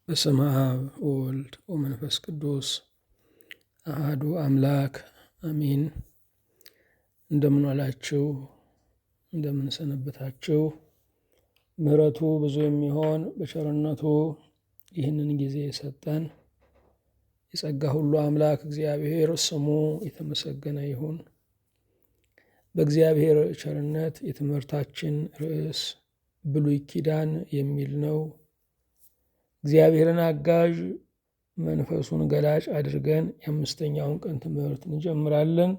በስመ አብ ወወልድ ወመንፈስ ቅዱስ አሐዱ አምላክ አሜን። እንደምን ዋላችሁ? እንደምን ሰነበታችሁ? ምሕረቱ ብዙ የሚሆን በቸርነቱ ይህንን ጊዜ የሰጠን የጸጋ ሁሉ አምላክ እግዚአብሔር ስሙ የተመሰገነ ይሁን። በእግዚአብሔር ቸርነት የትምህርታችን ርዕስ ብሉይ ኪዳን የሚል ነው። እግዚአብሔርን አጋዥ መንፈሱን ገላጭ አድርገን የአምስተኛውን ቀን ትምህርት እንጀምራለን።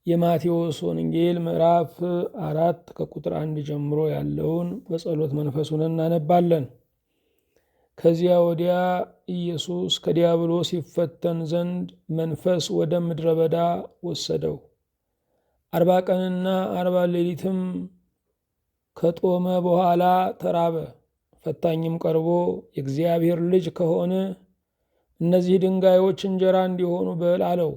የማቴዎስ ወንጌል ምዕራፍ 4 ከቁጥር 1 ጀምሮ ያለውን በጸሎት መንፈሱን እናነባለን። ከዚያ ወዲያ ኢየሱስ ከዲያብሎስ ይፈተን ዘንድ መንፈስ ወደ ምድረ በዳ ወሰደው። 40 ቀንና 40 ሌሊትም ከጦመ በኋላ ተራበ። ፈታኝም ቀርቦ የእግዚአብሔር ልጅ ከሆነ እነዚህ ድንጋዮች እንጀራ እንዲሆኑ በል አለው።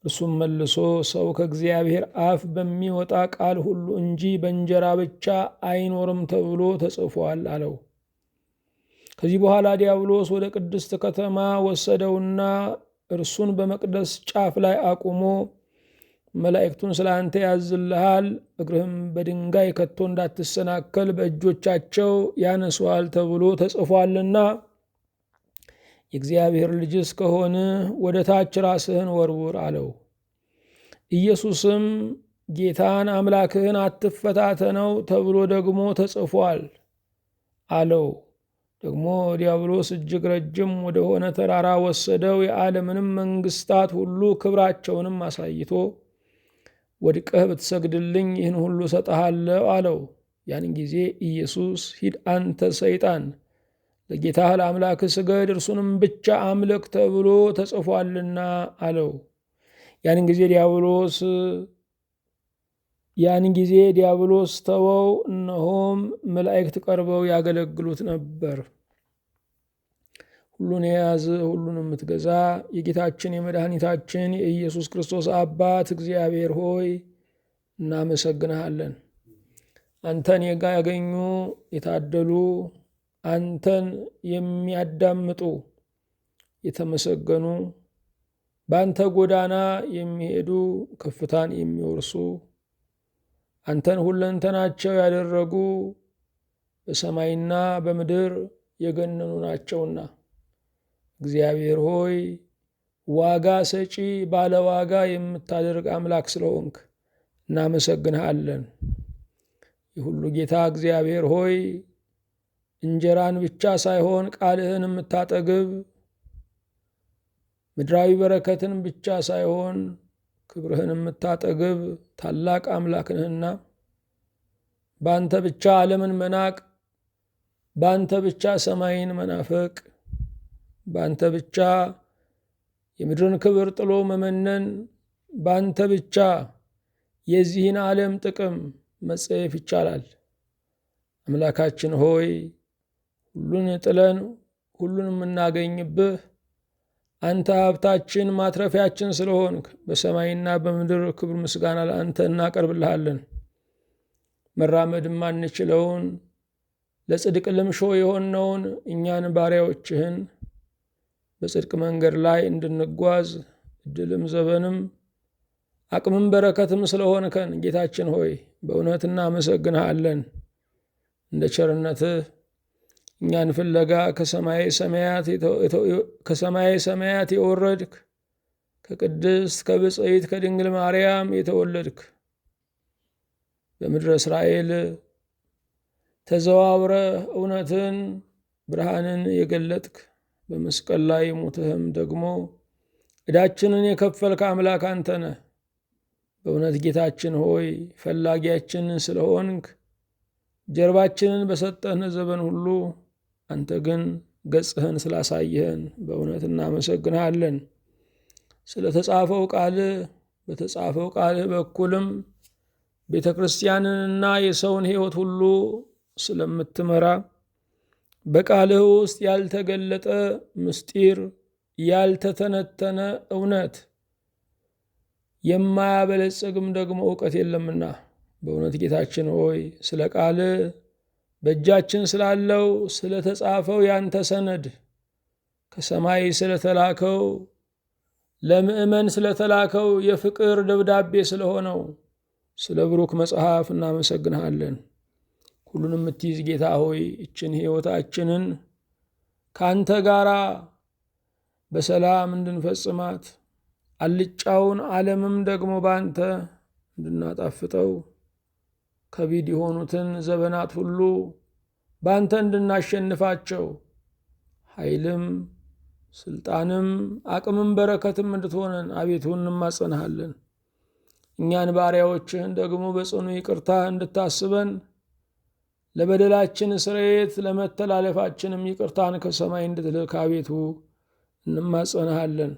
እርሱም መልሶ ሰው ከእግዚአብሔር አፍ በሚወጣ ቃል ሁሉ እንጂ በእንጀራ ብቻ አይኖርም ተብሎ ተጽፏል አለው። ከዚህ በኋላ ዲያብሎስ ወደ ቅድስት ከተማ ወሰደውና እርሱን በመቅደስ ጫፍ ላይ አቁሞ መላእክቱን ስለ አንተ ያዝልሃል፣ እግርህም በድንጋይ ከቶ እንዳትሰናከል በእጆቻቸው ያነሱሃል ተብሎ ተጽፏልና የእግዚአብሔር ልጅስ ከሆነ ወደ ታች ራስህን ወርውር አለው። ኢየሱስም ጌታን አምላክህን አትፈታተነው ተብሎ ደግሞ ተጽፏል አለው። ደግሞ ዲያብሎስ እጅግ ረጅም ወደሆነ ተራራ ወሰደው። የዓለምንም መንግስታት ሁሉ ክብራቸውንም አሳይቶ ወድቀህ ብትሰግድልኝ ይህን ሁሉ እሰጥሃለሁ አለው። ያን ጊዜ ኢየሱስ ሂድ አንተ ሰይጣን፣ ለጌታህ ለአምላክህ ስገድ፣ እርሱንም ብቻ አምልክ ተብሎ ተጽፏልና አለው። ያን ጊዜ ዲያብሎስ ተወው፣ እነሆም መላእክት ቀርበው ያገለግሉት ነበር። ሁሉን የያዝ ሁሉን የምትገዛ የጌታችን የመድኃኒታችን የኢየሱስ ክርስቶስ አባት እግዚአብሔር ሆይ እናመሰግንሃለን። አንተን ያገኙ የታደሉ፣ አንተን የሚያዳምጡ የተመሰገኑ፣ በአንተ ጎዳና የሚሄዱ ከፍታን የሚወርሱ፣ አንተን ሁለንተናቸው ያደረጉ በሰማይና በምድር የገነኑ ናቸውና እግዚአብሔር ሆይ ዋጋ ሰጪ ባለ ዋጋ የምታደርግ አምላክ ስለሆንክ እናመሰግንሃለን። የሁሉ ጌታ እግዚአብሔር ሆይ እንጀራን ብቻ ሳይሆን ቃልህን የምታጠግብ፣ ምድራዊ በረከትን ብቻ ሳይሆን ክብርህን የምታጠግብ ታላቅ አምላክ ነህና በአንተ ብቻ ዓለምን መናቅ፣ በአንተ ብቻ ሰማይን መናፈቅ፣ በአንተ ብቻ የምድርን ክብር ጥሎ መመነን፣ በአንተ ብቻ የዚህን ዓለም ጥቅም መጸየፍ ይቻላል። አምላካችን ሆይ ሁሉን ጥለን ሁሉን የምናገኝብህ አንተ ሀብታችን ማትረፊያችን ስለሆንክ በሰማይና በምድር ክብር ምስጋና ለአንተ እናቀርብልሃለን። መራመድ ማንችለውን ለጽድቅ ልምሾ የሆነውን እኛን ባሪያዎችህን በጽድቅ መንገድ ላይ እንድንጓዝ እድልም ዘበንም አቅምም በረከትም ስለሆንከን ጌታችን ሆይ በእውነት እናመሰግንሃለን። እንደ ቸርነትህ እኛን ፍለጋ ከሰማየ ሰማያት የወረድክ ከቅድስት ከብፅዕት ከድንግል ማርያም የተወለድክ በምድረ እስራኤል ተዘዋውረህ እውነትን ብርሃንን የገለጥክ በመስቀል ላይ ሞትህም ደግሞ ዕዳችንን የከፈልክ አምላክ አንተ ነህ። በእውነት ጌታችን ሆይ ፈላጊያችንን ስለሆንክ ጀርባችንን በሰጠህን ዘመን ሁሉ አንተ ግን ገጽህን ስላሳየህን በእውነት እናመሰግንሃለን። በተጻፈው ቃልህ በኩልም ቤተ ክርስቲያንንና የሰውን ሕይወት ሁሉ ስለምትመራ በቃልህ ውስጥ ያልተገለጠ ምስጢር፣ ያልተተነተነ እውነት፣ የማያበለጽግም ደግሞ እውቀት የለምና በእውነት ጌታችን ሆይ ስለ ቃልህ በእጃችን ስላለው ስለተጻፈው ያንተ ሰነድ ከሰማይ ስለተላከው ለምእመን ስለተላከው የፍቅር ደብዳቤ ስለሆነው ስለ ብሩክ መጽሐፍ እናመሰግንሃለን። ሁሉንም የምትይዝ ጌታ ሆይ እችን ሕይወታችንን ካንተ ጋራ በሰላም እንድንፈጽማት አልጫውን ዓለምም ደግሞ ባንተ እንድናጣፍጠው ከቢድ የሆኑትን ዘመናት ሁሉ ባንተ እንድናሸንፋቸው ኃይልም ስልጣንም አቅምም በረከትም እንድትሆነን አቤቱ እንማጸንሃለን። እኛን ባሪያዎችህን ደግሞ በጽኑ ይቅርታ እንድታስበን ለበደላችን ስርየት ለመተላለፋችንም ይቅርታን ከሰማይ እንድትልክ አቤቱ እንማጸንሃለን።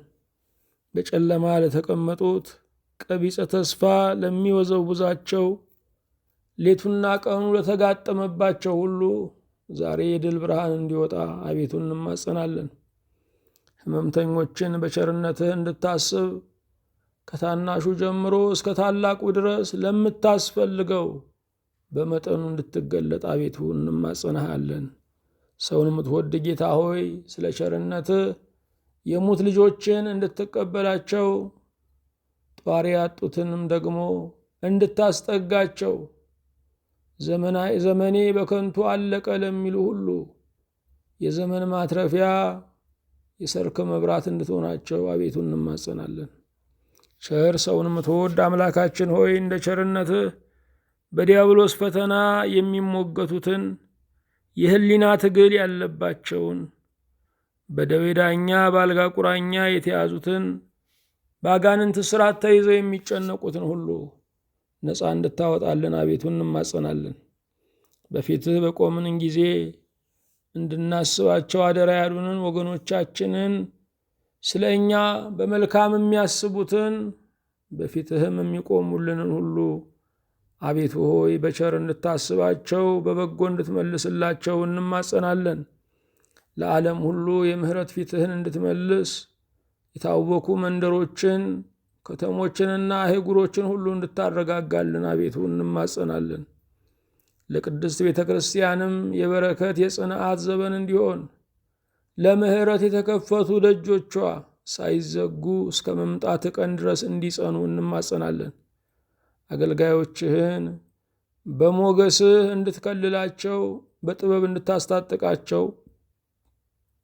በጨለማ ለተቀመጡት ቀቢጸ ተስፋ ለሚወዘውዛቸው ሌቱና ቀኑ ለተጋጠመባቸው ሁሉ ዛሬ የድል ብርሃን እንዲወጣ አቤቱ እንማጸናለን። ሕመምተኞችን በቸርነትህ እንድታስብ ከታናሹ ጀምሮ እስከ ታላቁ ድረስ ለምታስፈልገው በመጠኑ እንድትገለጥ አቤቱ እንማጸናሃለን። ሰውን የምትወድ ጌታ ሆይ ስለ ቸርነትህ የሙት ልጆችን እንድትቀበላቸው ጧሪ ያጡትንም ደግሞ እንድታስጠጋቸው ዘመኔ በከንቱ አለቀ ለሚሉ ሁሉ የዘመን ማትረፊያ የሰርክ መብራት እንድትሆናቸው አቤቱ እንማጸናለን። ቸር ሰውን የምትወድ አምላካችን ሆይ እንደ ቸርነትህ በዲያብሎስ ፈተና የሚሞገቱትን የህሊና ትግል ያለባቸውን በደዌ ዳኛ በአልጋ ቁራኛ የተያዙትን በአጋንንት እስራት ተይዘው የሚጨነቁትን ሁሉ ነፃ እንድታወጣልን አቤቱ እንማጸናለን። በፊትህ በቆምን ጊዜ እንድናስባቸው አደራ ያሉንን ወገኖቻችንን ስለ እኛ በመልካም የሚያስቡትን በፊትህም የሚቆሙልንን ሁሉ አቤቱ ሆይ በቸር እንድታስባቸው በበጎ እንድትመልስላቸው እንማጸናለን። ለዓለም ሁሉ የምህረት ፊትህን እንድትመልስ የታወኩ መንደሮችን ከተሞችንና አህጉሮችን ሁሉ እንድታረጋጋልን አቤቱ እንማጸናለን። ለቅድስት ቤተ ክርስቲያንም የበረከት የጽንዓት ዘመን እንዲሆን ለምህረት የተከፈቱ ደጆቿ ሳይዘጉ እስከ መምጣት ቀን ድረስ እንዲጸኑ እንማጸናለን። አገልጋዮችህን በሞገስህ እንድትከልላቸው በጥበብ እንድታስታጥቃቸው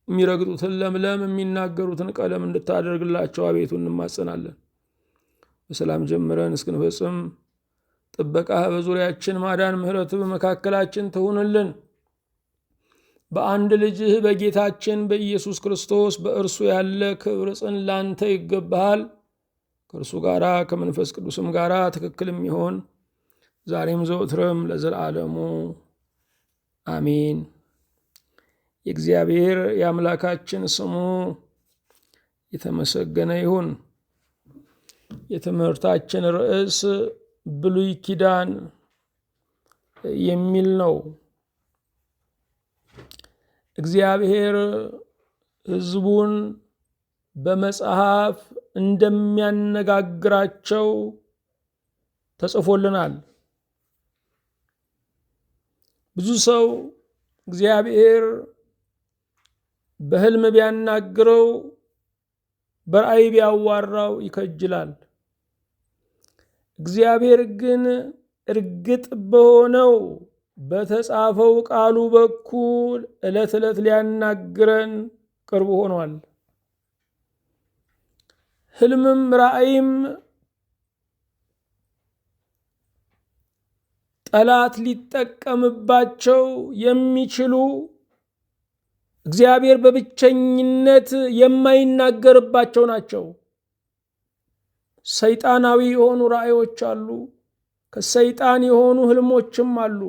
የሚረግጡትን ለምለም የሚናገሩትን ቀለም እንድታደርግላቸው አቤቱ እንማጸናለን። በሰላም ጀምረን እስክንፈጽም ጥበቃህ በዙሪያችን ማዳን ምሕረትህ በመካከላችን ትሁንልን። በአንድ ልጅህ በጌታችን በኢየሱስ ክርስቶስ በእርሱ ያለ ክብር ጽን ላንተ ይገባሃል። ከእርሱ ጋራ ከመንፈስ ቅዱስም ጋራ ትክክልም ይሆን ዛሬም ዘወትርም ለዘላለሙ አሜን። የእግዚአብሔር የአምላካችን ስሙ የተመሰገነ ይሁን። የትምህርታችን ርዕስ ብሉይ ኪዳን የሚል ነው። እግዚአብሔር ሕዝቡን በመጽሐፍ እንደሚያነጋግራቸው ተጽፎልናል። ብዙ ሰው እግዚአብሔር በሕልም ቢያናግረው በራእይ ቢያዋራው ይከጅላል። እግዚአብሔር ግን እርግጥ በሆነው በተጻፈው ቃሉ በኩል ዕለት ዕለት ሊያናግረን ቅርብ ሆኗል። ሕልምም ራእይም ጠላት ሊጠቀምባቸው የሚችሉ እግዚአብሔር በብቸኝነት የማይናገርባቸው ናቸው። ሰይጣናዊ የሆኑ ራእዮች አሉ። ከሰይጣን የሆኑ ሕልሞችም አሉ።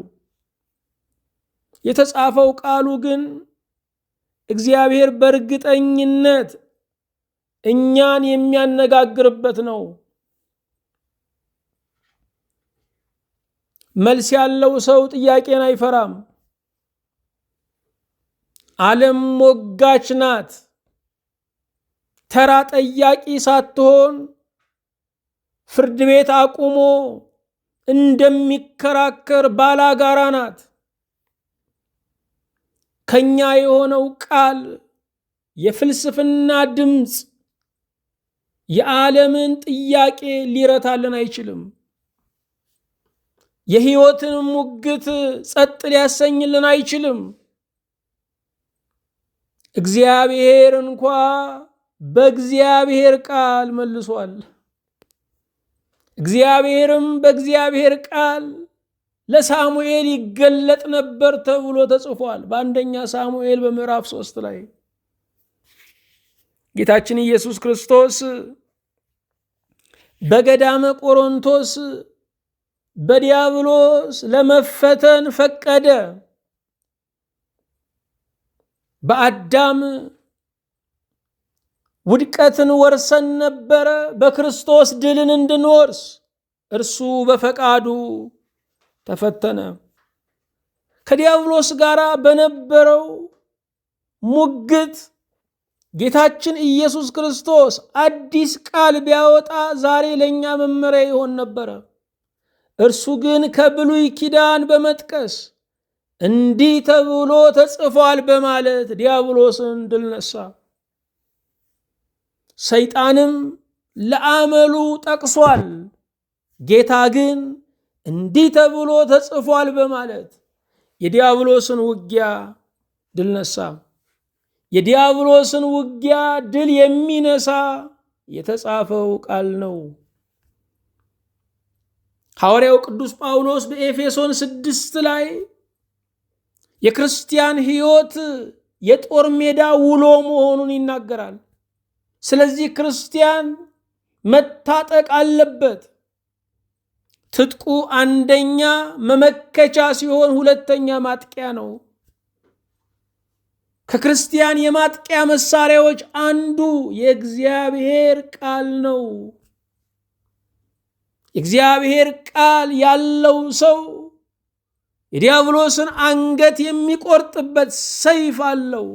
የተጻፈው ቃሉ ግን እግዚአብሔር በእርግጠኝነት እኛን የሚያነጋግርበት ነው። መልስ ያለው ሰው ጥያቄን አይፈራም። ዓለም ሞጋች ናት። ተራ ጠያቂ ሳትሆን ፍርድ ቤት አቁሞ እንደሚከራከር ባላጋራ ናት። ከኛ የሆነው ቃል የፍልስፍና ድምፅ የዓለምን ጥያቄ ሊረታልን አይችልም። የሕይወትን ሙግት ጸጥ ሊያሰኝልን አይችልም። እግዚአብሔር እንኳ በእግዚአብሔር ቃል መልሷል። እግዚአብሔርም በእግዚአብሔር ቃል ለሳሙኤል ይገለጥ ነበር ተብሎ ተጽፏል። በአንደኛ ሳሙኤል በምዕራፍ 3 ላይ ጌታችን ኢየሱስ ክርስቶስ በገዳመ ቆሮንቶስ በዲያብሎስ ለመፈተን ፈቀደ። በአዳም ውድቀትን ወርሰን ነበረ፣ በክርስቶስ ድልን እንድንወርስ እርሱ በፈቃዱ ተፈተነ። ከዲያብሎስ ጋር በነበረው ሙግት ጌታችን ኢየሱስ ክርስቶስ አዲስ ቃል ቢያወጣ ዛሬ ለኛ መመሪያ ይሆን ነበረ። እርሱ ግን ከብሉይ ኪዳን በመጥቀስ እንዲህ ተብሎ ተጽፏል በማለት ዲያብሎስን ድል ነሳ። ሰይጣንም ለአመሉ ጠቅሷል። ጌታ ግን እንዲህ ተብሎ ተጽፏል በማለት የዲያብሎስን ውጊያ ድል ነሳ። የዲያብሎስን ውጊያ ድል የሚነሳ የተጻፈው ቃል ነው። ሐዋርያው ቅዱስ ጳውሎስ በኤፌሶን 6 ላይ የክርስቲያን ሕይወት የጦር ሜዳ ውሎ መሆኑን ይናገራል። ስለዚህ ክርስቲያን መታጠቅ አለበት። ትጥቁ አንደኛ መመከቻ ሲሆን ሁለተኛ ማጥቂያ ነው። ከክርስቲያን የማጥቂያ መሳሪያዎች አንዱ የእግዚአብሔር ቃል ነው። የእግዚአብሔር ቃል ያለው ሰው የዲያብሎስን አንገት የሚቆርጥበት ሰይፍ አለው።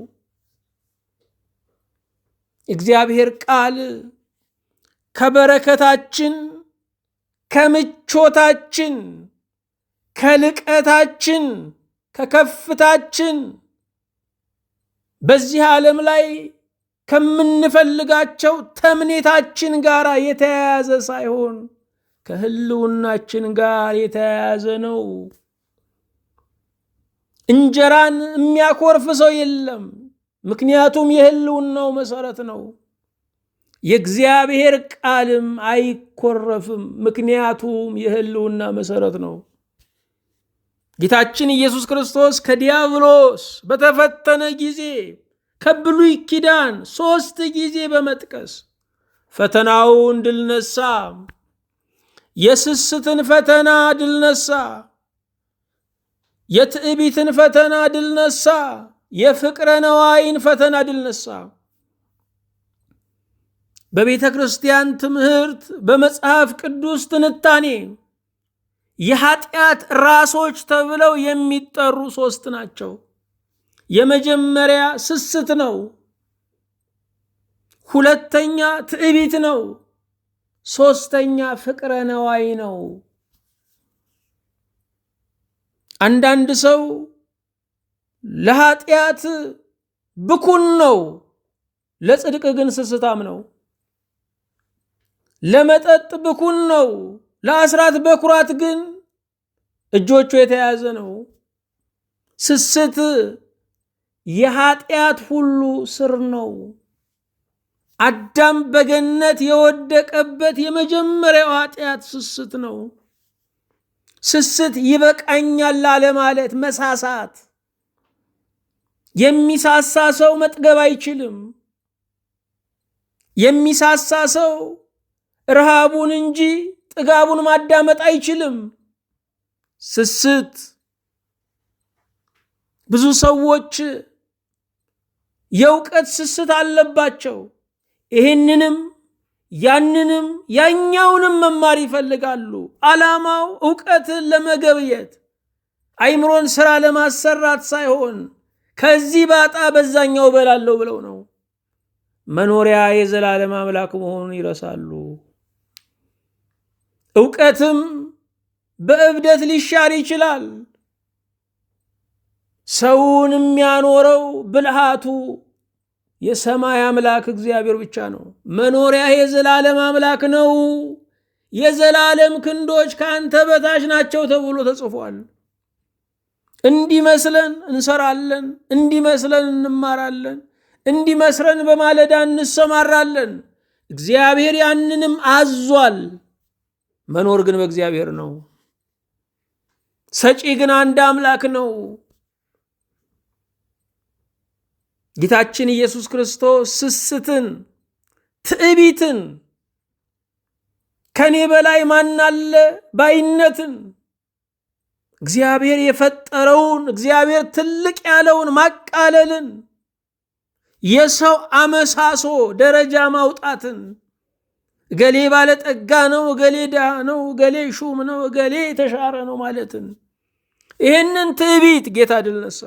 የእግዚአብሔር ቃል ከበረከታችን፣ ከምቾታችን፣ ከልቀታችን፣ ከከፍታችን በዚህ ዓለም ላይ ከምንፈልጋቸው ተምኔታችን ጋር የተያያዘ ሳይሆን ከህልውናችን ጋር የተያያዘ ነው። እንጀራን የሚያኮርፍ ሰው የለም፣ ምክንያቱም የህልውናው መሰረት ነው። የእግዚአብሔር ቃልም አይኮረፍም፣ ምክንያቱም የህልውና መሰረት ነው። ጌታችን ኢየሱስ ክርስቶስ ከዲያብሎስ በተፈተነ ጊዜ ከብሉይ ኪዳን 3 ጊዜ በመጥቀስ ፈተናውን ድል ነሳ። የስስትን ፈተና ድል ነሳ። የትዕቢትን ፈተና ድል ነሳ። የፍቅረ ነዋይን ፈተና ድል ነሳ። በቤተ ክርስቲያን ትምህርት፣ በመጽሐፍ ቅዱስ ትንታኔ የኃጢአት ራሶች ተብለው የሚጠሩ 3 ናቸው። የመጀመሪያ ስስት ነው። ሁለተኛ ትዕቢት ነው። ሶስተኛ ፍቅረ ነዋይ ነው። አንዳንድ ሰው ለኃጢአት ብኩን ነው፣ ለጽድቅ ግን ስስታም ነው። ለመጠጥ ብኩን ነው፣ ለአስራት በኩራት ግን እጆቹ የተያዘ ነው። ስስት የኃጢአት ሁሉ ስር ነው። አዳም በገነት የወደቀበት የመጀመሪያው ኃጢአት ስስት ነው። ስስት ይበቃኛል አለማለት፣ መሳሳት። የሚሳሳ ሰው መጥገብ አይችልም። የሚሳሳ ሰው ረሃቡን እንጂ ጥጋቡን ማዳመጥ አይችልም። ስስት ብዙ ሰዎች የእውቀት ስስት አለባቸው። ይህንንም ያንንም ያኛውንም መማር ይፈልጋሉ። ዓላማው እውቀትን ለመገብየት አይምሮን ስራ ለማሰራት ሳይሆን ከዚህ ባጣ በዛኛው በላለው ብለው ነው። መኖሪያ የዘላለም አምላክ መሆኑን ይረሳሉ። እውቀትም በእብደት ሊሻር ይችላል። ሰውን የሚያኖረው ብልሃቱ የሰማይ አምላክ እግዚአብሔር ብቻ ነው። መኖሪያ የዘላለም አምላክ ነው። የዘላለም ክንዶች ከአንተ በታች ናቸው ተብሎ ተጽፏል። እንዲመስለን እንሰራለን፣ እንዲመስለን እንማራለን፣ እንዲመስለን በማለዳ እንሰማራለን። እግዚአብሔር ያንንም አዟል። መኖር ግን በእግዚአብሔር ነው። ሰጪ ግን አንድ አምላክ ነው። ጌታችን ኢየሱስ ክርስቶስ ስስትን፣ ትዕቢትን፣ ከኔ በላይ ማን አለ ባይነትን፣ እግዚአብሔር የፈጠረውን እግዚአብሔር ትልቅ ያለውን ማቃለልን፣ የሰው አመሳሶ ደረጃ ማውጣትን፣ እገሌ ባለጠጋ ነው፣ እገሌ ድሃ ነው፣ እገሌ ሹም ነው፣ እገሌ የተሻረ ነው ማለትን፣ ይህንን ትዕቢት ጌታ ድል ነሳ።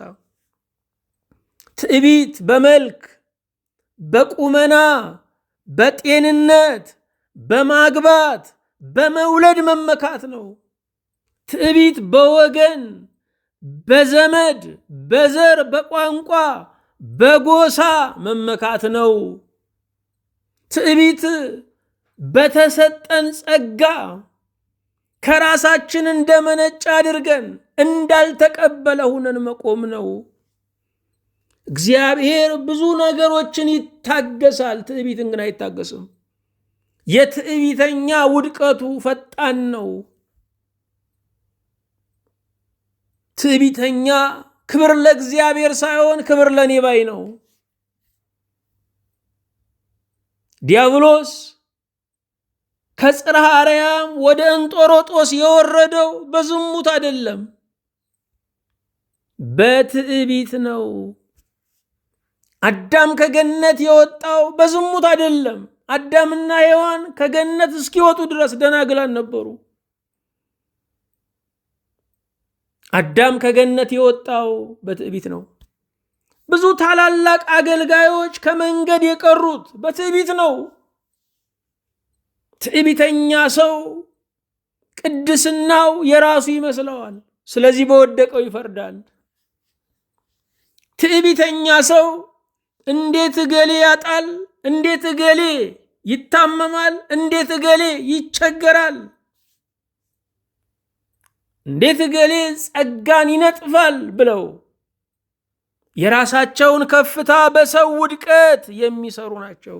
ትዕቢት በመልክ፣ በቁመና፣ በጤንነት፣ በማግባት፣ በመውለድ መመካት ነው። ትዕቢት በወገን፣ በዘመድ፣ በዘር፣ በቋንቋ፣ በጎሳ መመካት ነው። ትዕቢት በተሰጠን ጸጋ ከራሳችን እንደመነጭ አድርገን እንዳልተቀበለ ሁነን መቆም ነው። እግዚአብሔር ብዙ ነገሮችን ይታገሳል፣ ትዕቢትን ግን አይታገስም። የትዕቢተኛ ውድቀቱ ፈጣን ነው። ትዕቢተኛ ክብር ለእግዚአብሔር ሳይሆን ክብር ለኔ ባይ ነው። ዲያብሎስ ከጽርሐ አርያም ወደ እንጦሮጦስ የወረደው በዝሙት አይደለም፣ በትዕቢት ነው። አዳም ከገነት የወጣው በዝሙት አይደለም። አዳምና ሔዋን ከገነት እስኪወጡ ድረስ ደናግላን ነበሩ። አዳም ከገነት የወጣው በትዕቢት ነው። ብዙ ታላላቅ አገልጋዮች ከመንገድ የቀሩት በትዕቢት ነው። ትዕቢተኛ ሰው ቅድስናው የራሱ ይመስለዋል፣ ስለዚህ በወደቀው ይፈርዳል። ትዕቢተኛ ሰው እንዴት እገሌ ያጣል፣ እንዴት እገሌ ይታመማል፣ እንዴት እገሌ ይቸገራል፣ እንዴት እገሌ ጸጋን ይነጥፋል ብለው የራሳቸውን ከፍታ በሰው ውድቀት የሚሰሩ ናቸው።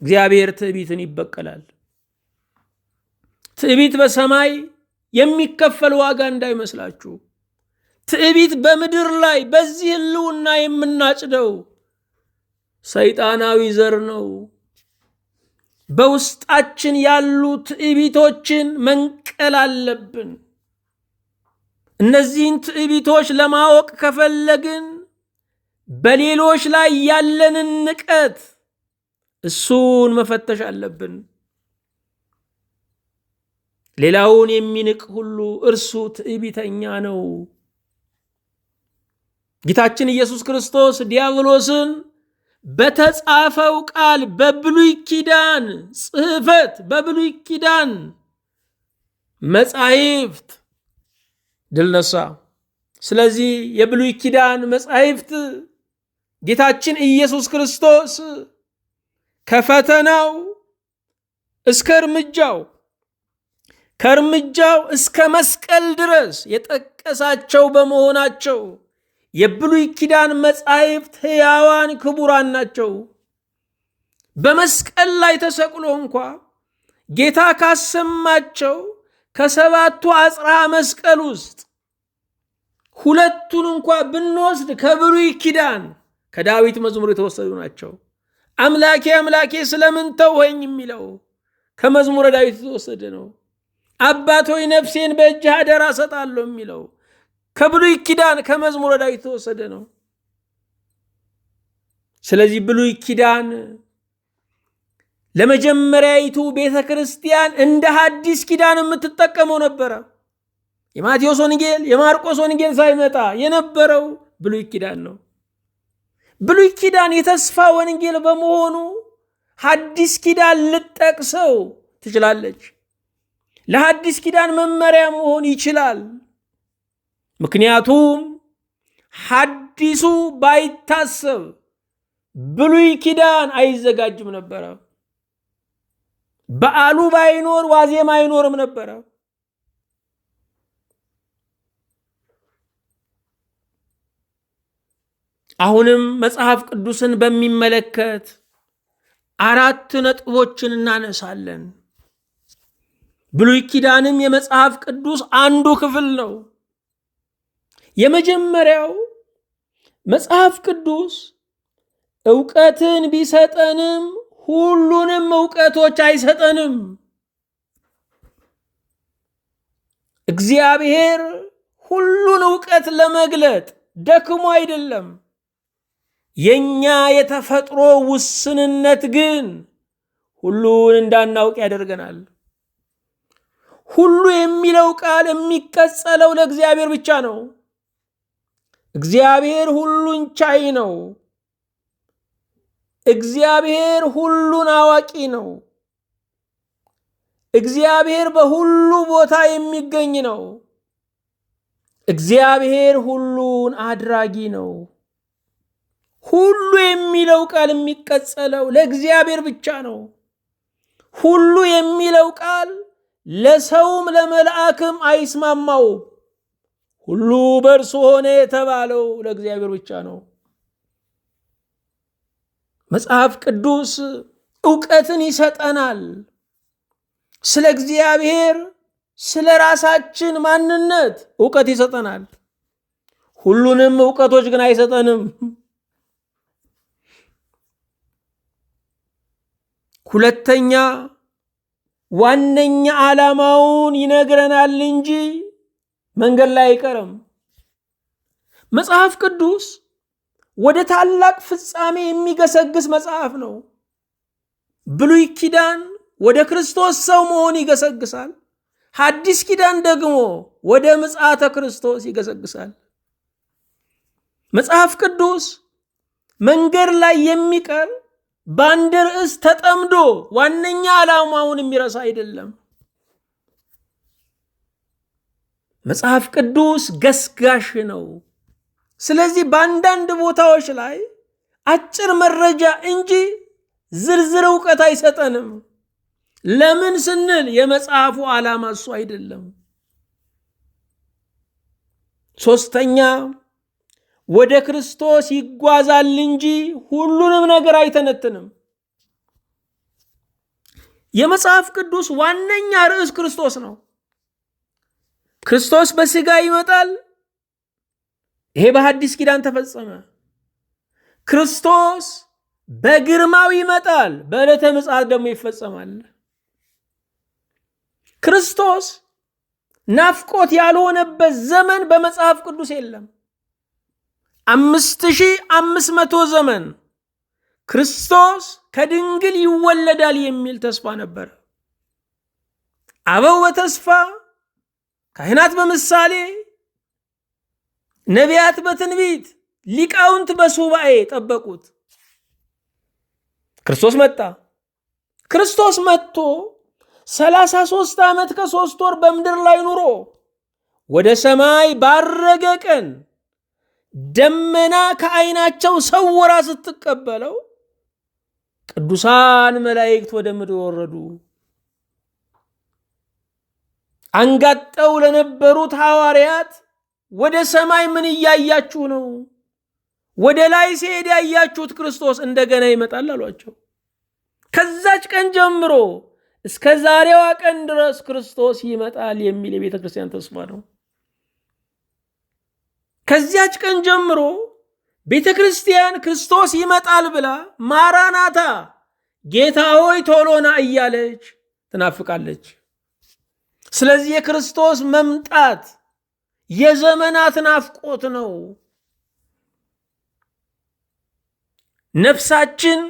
እግዚአብሔር ትዕቢትን ይበቀላል። ትዕቢት በሰማይ የሚከፈል ዋጋ እንዳይመስላችሁ። ትዕቢት በምድር ላይ በዚህ ህልውና የምናጭደው ሰይጣናዊ ዘር ነው። በውስጣችን ያሉ ትዕቢቶችን መንቀል አለብን። እነዚህን ትዕቢቶች ለማወቅ ከፈለግን በሌሎች ላይ ያለንን ንቀት እሱን መፈተሽ አለብን። ሌላውን የሚንቅ ሁሉ እርሱ ትዕቢተኛ ነው። ጌታችን ኢየሱስ ክርስቶስ ዲያብሎስን በተጻፈው ቃል በብሉይ ኪዳን ጽሕፈት፣ በብሉይ ኪዳን መጻሕፍት ድል ነሳ። ስለዚህ የብሉይ ኪዳን መጻሕፍት ጌታችን ኢየሱስ ክርስቶስ ከፈተናው እስከ እርምጃው፣ ከእርምጃው እስከ መስቀል ድረስ የጠቀሳቸው በመሆናቸው የብሉይ ኪዳን መጻሕፍት ሕያዋን ክቡራን ናቸው። በመስቀል ላይ ተሰቅሎ እንኳ ጌታ ካሰማቸው ከሰባቱ አጽርሐ መስቀል ውስጥ ሁለቱን እንኳ ብንወስድ ከብሉይ ኪዳን ከዳዊት መዝሙር የተወሰዱ ናቸው። አምላኬ አምላኬ ስለምን ተውኸኝ የሚለው ከመዝሙረ ዳዊት የተወሰደ ነው። አባት ሆይ ነፍሴን በእጅህ አደራ እሰጣለሁ የሚለው ከብሉይ ኪዳን ከመዝሙረ ዳዊት የተወሰደ ነው። ስለዚህ ብሉይ ኪዳን ለመጀመሪያይቱ ቤተ ክርስቲያን እንደ ሐዲስ ኪዳን የምትጠቀመው ነበረ። የማቴዎስ ወንጌል የማርቆስ ወንጌል ሳይመጣ የነበረው ብሉይ ኪዳን ነው። ብሉይ ኪዳን የተስፋ ወንጌል በመሆኑ ሐዲስ ኪዳን ልጠቅሰው ትችላለች። ለሐዲስ ኪዳን መመሪያ መሆን ይችላል። ምክንያቱም ሐዲሱ ባይታሰብ ብሉይ ኪዳን አይዘጋጅም ነበረ። በዓሉ ባይኖር ዋዜማ አይኖርም ነበረ። አሁንም መጽሐፍ ቅዱስን በሚመለከት 4 ነጥቦችን እናነሳለን። ብሉይ ኪዳንም የመጽሐፍ ቅዱስ አንዱ ክፍል ነው። የመጀመሪያው መጽሐፍ ቅዱስ ዕውቀትን ቢሰጠንም ሁሉንም ዕውቀቶች አይሰጠንም። እግዚአብሔር ሁሉን ዕውቀት ለመግለጥ ደክሞ አይደለም። የኛ የተፈጥሮ ውስንነት ግን ሁሉን እንዳናውቅ ያደርገናል። ሁሉ የሚለው ቃል የሚቀጸለው ለእግዚአብሔር ብቻ ነው። እግዚአብሔር ሁሉን ቻይ ነው። እግዚአብሔር ሁሉን አዋቂ ነው። እግዚአብሔር በሁሉ ቦታ የሚገኝ ነው። እግዚአብሔር ሁሉን አድራጊ ነው። ሁሉ የሚለው ቃል የሚቀጸለው ለእግዚአብሔር ብቻ ነው። ሁሉ የሚለው ቃል ለሰውም ለመልአክም አይስማማውም። ሁሉ በእርሱ ሆነ የተባለው ለእግዚአብሔር ብቻ ነው። መጽሐፍ ቅዱስ ዕውቀትን ይሰጠናል። ስለ እግዚአብሔር፣ ስለ ራሳችን ማንነት ዕውቀት ይሰጠናል። ሁሉንም ዕውቀቶች ግን አይሰጠንም። ሁለተኛ ዋነኛ ዓላማውን ይነግረናል እንጂ መንገድ ላይ አይቀርም። መጽሐፍ ቅዱስ ወደ ታላቅ ፍጻሜ የሚገሰግስ መጽሐፍ ነው። ብሉይ ኪዳን ወደ ክርስቶስ ሰው መሆን ይገሰግሳል። ሐዲስ ኪዳን ደግሞ ወደ ምጽአተ ክርስቶስ ይገሰግሳል። መጽሐፍ ቅዱስ መንገድ ላይ የሚቀር በአንድ ርዕስ ተጠምዶ ዋነኛ ዓላማውን የሚረሳ አይደለም። መጽሐፍ ቅዱስ ገስጋሽ ነው። ስለዚህ በአንዳንድ ቦታዎች ላይ አጭር መረጃ እንጂ ዝርዝር ዕውቀት አይሰጠንም። ለምን ስንል የመጽሐፉ ዓላማ እሱ አይደለም። ሶስተኛ ወደ ክርስቶስ ይጓዛል እንጂ ሁሉንም ነገር አይተነትንም። የመጽሐፍ ቅዱስ ዋነኛ ርዕስ ክርስቶስ ነው። ክርስቶስ በሥጋ ይመጣል። ይሄ በሐዲስ ኪዳን ተፈጸመ። ክርስቶስ በግርማው ይመጣል። በዕለተ ምጽአት ደግሞ ይፈጸማል። ክርስቶስ ናፍቆት ያልሆነበት ዘመን በመጽሐፍ ቅዱስ የለም። 5500 ዘመን ክርስቶስ ከድንግል ይወለዳል የሚል ተስፋ ነበር። አበው በተስፋ ካህናት በምሳሌ ነቢያት በትንቢት ሊቃውንት በሱባኤ ጠበቁት። ክርስቶስ መጣ። ክርስቶስ መጥቶ 33 ዓመት ከ3 ወር በምድር ላይ ኑሮ ወደ ሰማይ ባረገ ቀን ደመና ከዓይናቸው ሰውራ ስትቀበለው ቅዱሳን መላእክት ወደ ምድር ወረዱ። አንጋጠው ለነበሩት ሐዋርያት ወደ ሰማይ ምን እያያችሁ ነው? ወደ ላይ ሲሄድ ያያችሁት ክርስቶስ እንደገና ይመጣል አሏቸው። ከዛች ቀን ጀምሮ እስከ ዛሬዋ ቀን ድረስ ክርስቶስ ይመጣል የሚል የቤተ ክርስቲያን ተስፋ ነው። ከዚያች ቀን ጀምሮ ቤተ ክርስቲያን ክርስቶስ ይመጣል ብላ ማራናታ ጌታ ሆይ ቶሎና እያለች ትናፍቃለች። ስለዚህ የክርስቶስ መምጣት የዘመናት ናፍቆት ነው። ነፍሳችን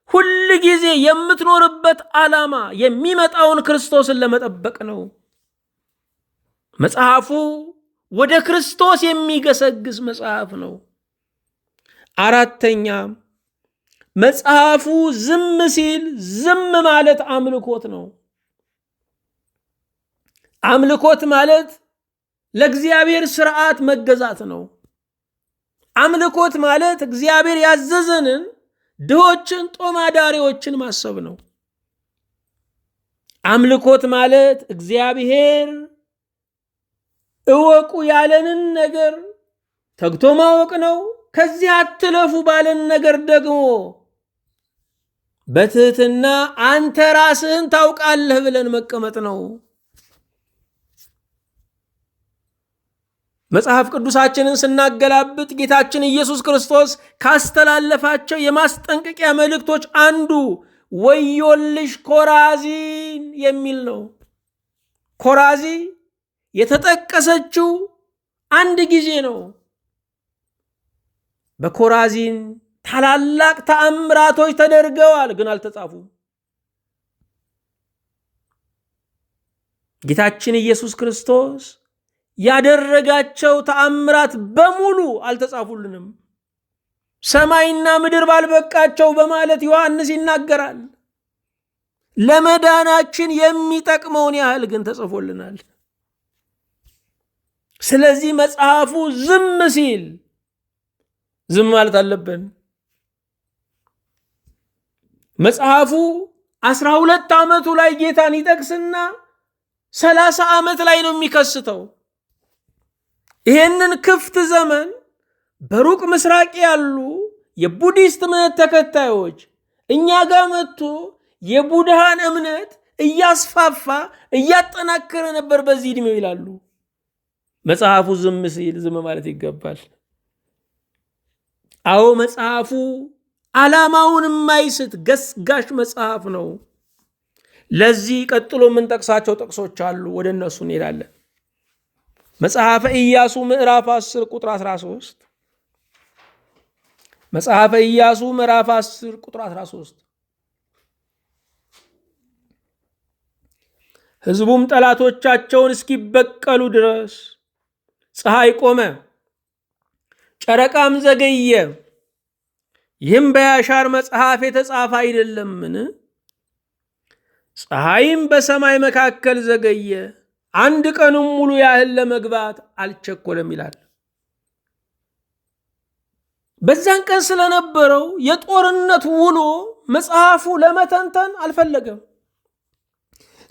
ሁል ጊዜ የምትኖርበት ዓላማ የሚመጣውን ክርስቶስን ለመጠበቅ ነው። መጽሐፉ ወደ ክርስቶስ የሚገሰግስ መጽሐፍ ነው። አራተኛ መጽሐፉ ዝም ሲል ዝም ማለት አምልኮት ነው። አምልኮት ማለት ለእግዚአብሔር ስርዓት መገዛት ነው። አምልኮት ማለት እግዚአብሔር ያዘዘንን ድሆችን፣ ጦም አዳሪዎችን ማሰብ ነው። አምልኮት ማለት እግዚአብሔር እወቁ ያለንን ነገር ተግቶ ማወቅ ነው። ከዚህ አትለፉ ባለን ነገር ደግሞ በትህትና አንተ ራስህን ታውቃለህ ብለን መቀመጥ ነው። መጽሐፍ ቅዱሳችንን ስናገላብጥ ጌታችን ኢየሱስ ክርስቶስ ካስተላለፋቸው የማስጠንቀቂያ መልእክቶች አንዱ ወዮልሽ ኮራዚን የሚል ነው። ኮራዚ የተጠቀሰችው አንድ ጊዜ ነው። በኮራዚን ታላላቅ ተአምራቶች ተደርገዋል፣ ግን አልተጻፉም። ጌታችን ኢየሱስ ክርስቶስ ያደረጋቸው ተአምራት በሙሉ አልተጻፉልንም። ሰማይና ምድር ባልበቃቸው በማለት ዮሐንስ ይናገራል። ለመዳናችን የሚጠቅመውን ያህል ግን ተጽፎልናል። ስለዚህ መጽሐፉ ዝም ሲል ዝም ማለት አለብን። መጽሐፉ 12 ዓመቱ ላይ ጌታን ይጠቅስና 30 ዓመት ላይ ነው የሚከስተው። ይሄንን ክፍት ዘመን በሩቅ ምስራቅ ያሉ የቡዲስት እምነት ተከታዮች እኛ ጋር መጥቶ የቡድሃን እምነት እያስፋፋ እያጠናከረ ነበር በዚህ ዕድሜው ይላሉ። መጽሐፉ ዝም ሲል ዝም ማለት ይገባል። አዎ መጽሐፉ ዓላማውን የማይስት ገስጋሽ መጽሐፍ ነው። ለዚህ ቀጥሎ የምንጠቅሳቸው ጥቅሶች አሉ፣ ወደ እነሱ እንሄዳለን። መጽሐፈ ኢያሱ ምዕራፍ 10 ቁጥር 13 መጽሐፈ ኢያሱ ምዕራፍ 10 ቁጥር 13 ሕዝቡም ጠላቶቻቸውን እስኪበቀሉ ድረስ ፀሐይ ቆመ፣ ጨረቃም ዘገየ፣ ይህም በያሻር መጽሐፍ የተጻፈ አይደለምን? ፀሐይም በሰማይ መካከል ዘገየ፣ አንድ ቀኑም ሙሉ ያህል ለመግባት አልቸኮለም ይላል። በዛን ቀን ስለነበረው የጦርነት ውሎ መጽሐፉ ለመተንተን አልፈለገም።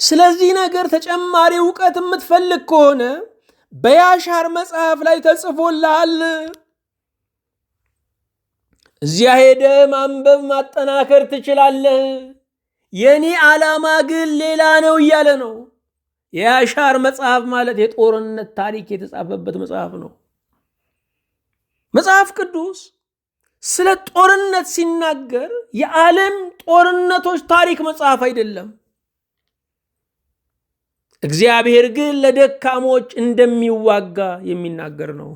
ስለዚህ ነገር ተጨማሪ ዕውቀት የምትፈልግ ከሆነ በያሻር መጽሐፍ ላይ ተጽፎልሃል፣ እዚያ ሄደ ማንበብ ማጠናከር ትችላለህ። የኔ ዓላማ ግን ሌላ ነው እያለ ነው። የያሻር መጽሐፍ ማለት የጦርነት ታሪክ የተጻፈበት መጽሐፍ ነው። መጽሐፍ ቅዱስ ስለ ጦርነት ሲናገር የዓለም ጦርነቶች ታሪክ መጽሐፍ አይደለም። እግዚአብሔር ግን ለደካሞች እንደሚዋጋ የሚናገር ነው።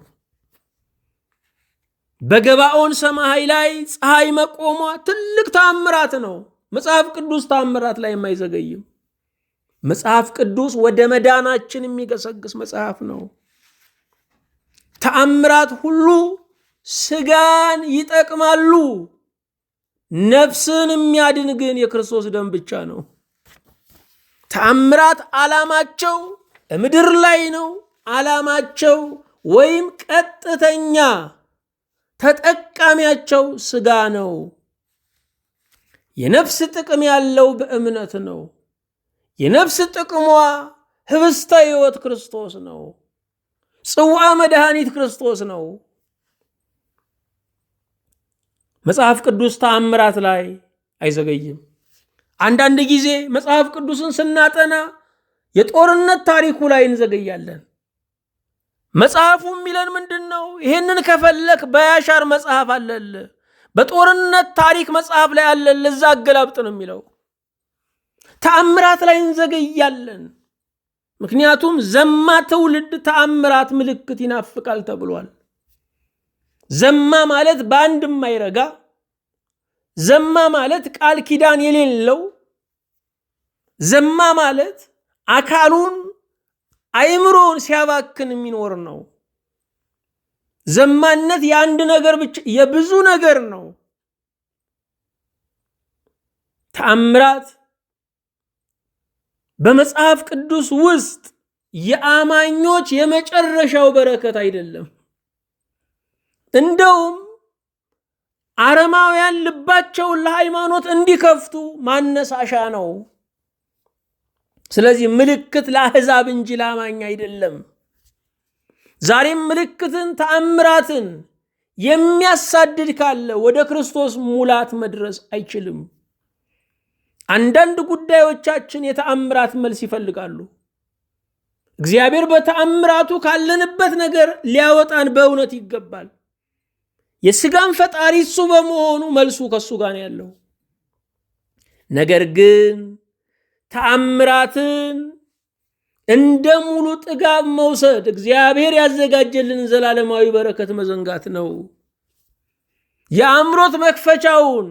በገባኦን ሰማይ ላይ ፀሐይ መቆሟ ትልቅ ተአምራት ነው። መጽሐፍ ቅዱስ ተአምራት ላይ የማይዘገይም መጽሐፍ ቅዱስ ወደ መዳናችን የሚገሰግስ መጽሐፍ ነው። ተአምራት ሁሉ ስጋን ይጠቅማሉ፣ ነፍስን የሚያድን ግን የክርስቶስ ደም ብቻ ነው። ተአምራት ዓላማቸው ምድር ላይ ነው። ዓላማቸው ወይም ቀጥተኛ ተጠቃሚያቸው ስጋ ነው። የነፍስ ጥቅም ያለው በእምነት ነው። የነፍስ ጥቅሟ ህብስተ ሕይወት ክርስቶስ ነው። ጽዋ መድኃኒት ክርስቶስ ነው። መጽሐፍ ቅዱስ ተአምራት ላይ አይዘገይም። አንዳንድ ጊዜ መጽሐፍ ቅዱስን ስናጠና የጦርነት ታሪኩ ላይ እንዘገያለን። መጽሐፉ የሚለን ምንድን ነው? ይህንን ከፈለክ በያሻር መጽሐፍ አለል፣ በጦርነት ታሪክ መጽሐፍ ላይ አለል፣ እዛ አገላብጥ ነው የሚለው። ተአምራት ላይ እንዘገያለን። ምክንያቱም ዘማ ትውልድ ተአምራት ምልክት ይናፍቃል ተብሏል። ዘማ ማለት በአንድ የማይረጋ፣ ዘማ ማለት ቃል ኪዳን የሌለው፣ ዘማ ማለት አካሉን አይምሮን ሲያባክን የሚኖር ነው። ዘማነት የአንድ ነገር ብቻ የብዙ ነገር ነው። ተአምራት በመጽሐፍ ቅዱስ ውስጥ የአማኞች የመጨረሻው በረከት አይደለም። እንደውም አረማውያን ልባቸውን ለሃይማኖት እንዲከፍቱ ማነሳሻ ነው። ስለዚህ ምልክት ለአሕዛብ እንጂ ለአማኝ አይደለም። ዛሬም ምልክትን ተአምራትን የሚያሳድድ ካለ ወደ ክርስቶስ ሙላት መድረስ አይችልም። አንዳንድ ጉዳዮቻችን የተአምራት መልስ ይፈልጋሉ። እግዚአብሔር በተአምራቱ ካለንበት ነገር ሊያወጣን በእውነት ይገባል። የሥጋን ፈጣሪ እሱ በመሆኑ መልሱ ከሱ ጋር ነው ያለው። ነገር ግን ተአምራትን እንደ ሙሉ ጥጋብ መውሰድ እግዚአብሔር ያዘጋጀልን ዘላለማዊ በረከት መዘንጋት ነው። የአእምሮት መክፈቻውን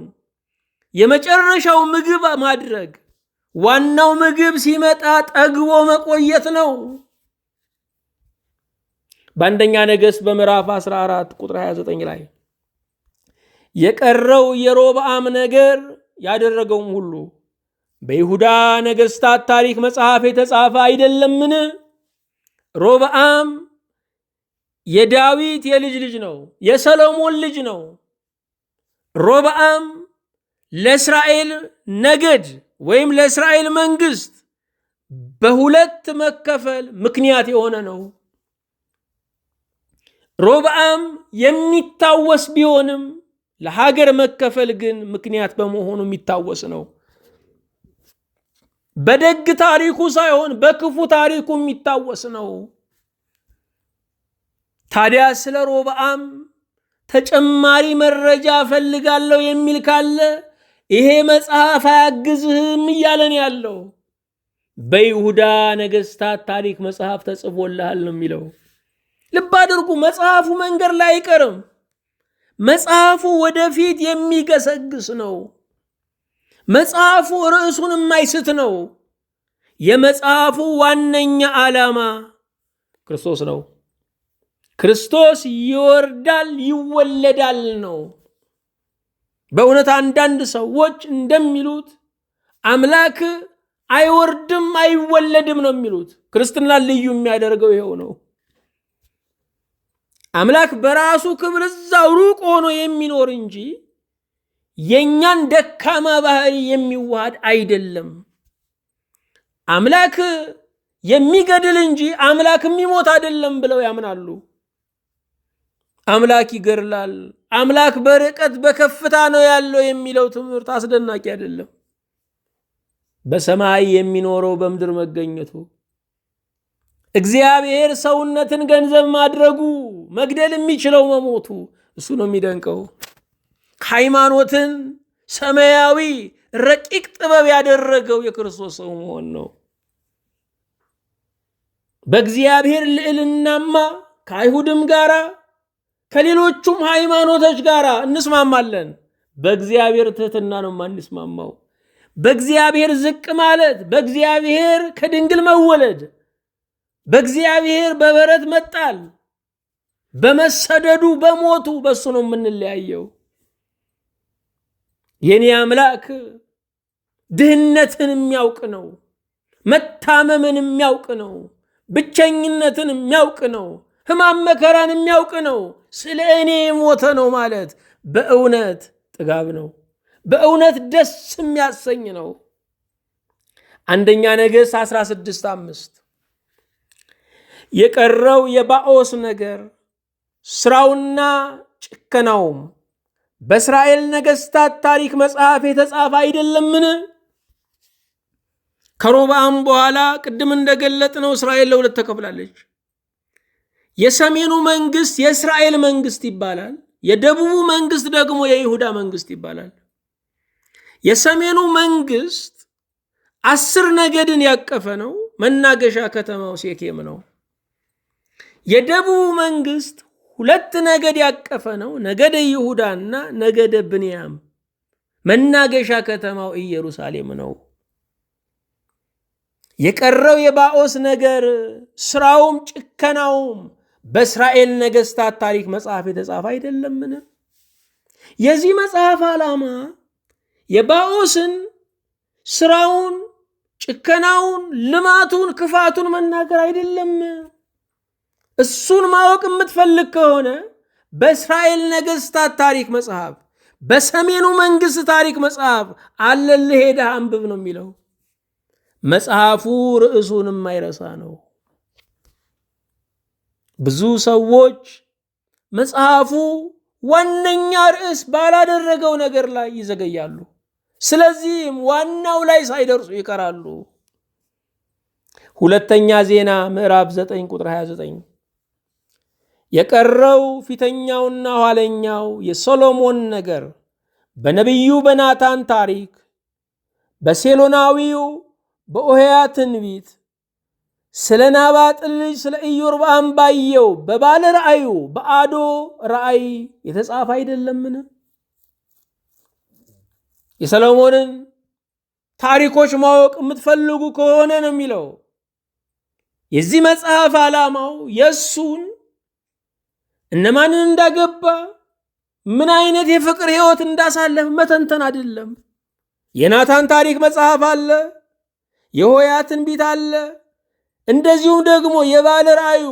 የመጨረሻው ምግብ ማድረግ፣ ዋናው ምግብ ሲመጣ ጠግቦ መቆየት ነው። በአንደኛ ነገሥት በምዕራፍ 14 ቁጥር 29 ላይ የቀረው የሮብዓም ነገር ያደረገውም ሁሉ በይሁዳ ነገሥታት ታሪክ መጽሐፍ የተጻፈ አይደለምን? ሮብዓም የዳዊት የልጅ ልጅ ነው፣ የሰሎሞን ልጅ ነው። ሮብዓም ለእስራኤል ነገድ ወይም ለእስራኤል መንግስት በሁለት መከፈል ምክንያት የሆነ ነው። ሮብዓም የሚታወስ ቢሆንም ለሀገር መከፈል ግን ምክንያት በመሆኑ የሚታወስ ነው። በደግ ታሪኩ ሳይሆን በክፉ ታሪኩ የሚታወስ ነው። ታዲያ ስለ ሮብዓም ተጨማሪ መረጃ ፈልጋለሁ የሚል ካለ ይሄ መጽሐፍ አያግዝህም እያለን ያለው። በይሁዳ ነገሥታት ታሪክ መጽሐፍ ተጽፎልሃል ነው የሚለው። ልብ አድርጉ፣ መጽሐፉ መንገድ ላይ አይቀርም። መጽሐፉ ወደፊት የሚገሰግስ ነው። መጽሐፉ ርዕሱን የማይስት ነው። የመጽሐፉ ዋነኛ ዓላማ ክርስቶስ ነው። ክርስቶስ ይወርዳል ይወለዳል ነው። በእውነት አንዳንድ ሰዎች እንደሚሉት አምላክ አይወርድም አይወለድም ነው የሚሉት። ክርስትና ልዩ የሚያደርገው ይኸው ነው። አምላክ በራሱ ክብር እዛው ሩቅ ሆኖ የሚኖር እንጂ የኛን ደካማ ባህሪ የሚዋሃድ አይደለም። አምላክ የሚገድል እንጂ አምላክ የሚሞት አይደለም ብለው ያምናሉ። አምላክ ይገድላል፣ አምላክ በርቀት በከፍታ ነው ያለው የሚለው ትምህርት አስደናቂ አይደለም። በሰማይ የሚኖረው በምድር መገኘቱ፣ እግዚአብሔር ሰውነትን ገንዘብ ማድረጉ፣ መግደል የሚችለው መሞቱ፣ እሱ ነው የሚደንቀው። ሃይማኖትን ሰማያዊ ረቂቅ ጥበብ ያደረገው የክርስቶስ ሰው መሆን ነው። በእግዚአብሔር ልዕልናማ ከአይሁድም ጋራ ከሌሎቹም ሃይማኖቶች ጋር እንስማማለን። በእግዚአብሔር ትህትና ነው የማንስማማው። በእግዚአብሔር ዝቅ ማለት፣ በእግዚአብሔር ከድንግል መወለድ፣ በእግዚአብሔር በበረት መጣል፣ በመሰደዱ በሞቱ በሱ ነው የምንለያየው። የኔ አምላክ ድህነትን የሚያውቅ ነው፣ መታመምን የሚያውቅ ነው፣ ብቸኝነትን የሚያውቅ ነው፣ ሕማም መከራን የሚያውቅ ነው። ስለ እኔ የሞተ ነው ማለት በእውነት ጥጋብ ነው፣ በእውነት ደስ የሚያሰኝ ነው። አንደኛ ነገሥት 16:5 የቀረው የባኦስ ነገር ስራውና ጭከናውም በእስራኤል ነገሥታት ታሪክ መጽሐፍ የተጻፈ አይደለምን? ከሮብዓም በኋላ ቅድም እንደገለጥነው እስራኤል ለሁለት ተከፍላለች። የሰሜኑ መንግስት የእስራኤል መንግስት ይባላል። የደቡቡ መንግስት ደግሞ የይሁዳ መንግስት ይባላል። የሰሜኑ መንግስት 10 ነገድን ያቀፈ ነው። መናገሻ ከተማው ሴኬም ነው። የደቡቡ መንግስት 2 ነገድ ያቀፈ ነው። ነገደ ይሁዳና ነገደ ብንያም። መናገሻ ከተማው ኢየሩሳሌም ነው። የቀረው የባኦስ ነገር ስራውም ጭከናውም በእስራኤል ነገሥታት ታሪክ መጽሐፍ የተጻፈ አይደለምን? የዚህ መጽሐፍ ዓላማ የባኦስን ስራውን ጭከናውን፣ ልማቱን፣ ክፋቱን መናገር አይደለም። እሱን ማወቅ የምትፈልግ ከሆነ በእስራኤል ነገሥታት ታሪክ መጽሐፍ፣ በሰሜኑ መንግሥት ታሪክ መጽሐፍ አለልህ ሄደህ አንብብ ነው የሚለው። መጽሐፉ ርዕሱን የማይረሳ ነው። ብዙ ሰዎች መጽሐፉ ዋነኛ ርዕስ ባላደረገው ነገር ላይ ይዘገያሉ። ስለዚህም ዋናው ላይ ሳይደርሱ ይቀራሉ። ሁለተኛ ዜና ምዕራፍ 9 ቁጥር 29 የቀረው ፊተኛውና ኋለኛው የሶሎሞን ነገር በነቢዩ በናታን ታሪክ፣ በሴሎናዊው በኦሄያ ትንቢት፣ ስለ ናባጥ ልጅ ስለ ኢዮርብዓም ባየው በባለ ራእዩ በአዶ ራእይ የተጻፈ አይደለምን? የሰሎሞንን ታሪኮች ማወቅ የምትፈልጉ ከሆነ ነው የሚለው። የዚህ መጽሐፍ ዓላማው የእሱን እነማንን እንዳገባ፣ ምን አይነት የፍቅር ሕይወት እንዳሳለፍ መተንተን አይደለም። የናታን ታሪክ መጽሐፍ አለ፣ የሆያ ትንቢት አለ፣ እንደዚሁም ደግሞ የባለ ራእዩ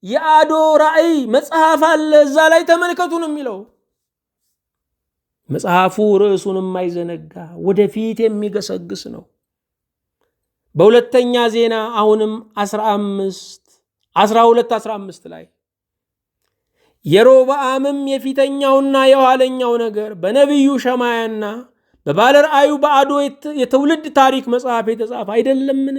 የአዶ ራእይ መጽሐፍ አለ። እዛ ላይ ተመልከቱ ነው የሚለው። መጽሐፉ ርዕሱን የማይዘነጋ ወደፊት የሚገሰግስ ነው። በሁለተኛ ዜና አሁንም 12-15 ላይ የሮብዓምም የፊተኛውና የኋለኛው ነገር በነቢዩ ሸማያና በባለ ራእዩ በአዶ የትውልድ ታሪክ መጽሐፍ የተጻፈ አይደለምን?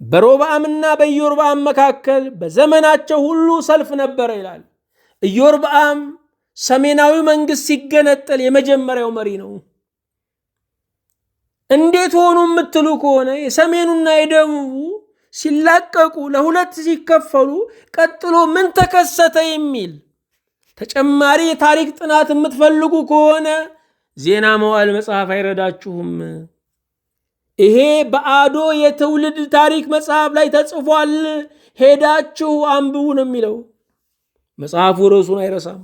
በሮብዓምና በኢዮርብዓም መካከል በዘመናቸው ሁሉ ሰልፍ ነበረ ይላል። ኢዮርብዓም ሰሜናዊ መንግስት ሲገነጠል የመጀመሪያው መሪ ነው። እንዴት ሆኑ የምትሉ ከሆነ የሰሜኑና የደቡቡ ሲላቀቁ ለሁለት ሲከፈሉ ቀጥሎ ምን ተከሰተ የሚል ተጨማሪ የታሪክ ጥናት የምትፈልጉ ከሆነ ዜና መዋዕል መጽሐፍ አይረዳችሁም። ይሄ በአዶ የትውልድ ታሪክ መጽሐፍ ላይ ተጽፏል፣ ሄዳችሁ አንብቡ ነው የሚለው። መጽሐፉ ርዕሱን አይረሳም።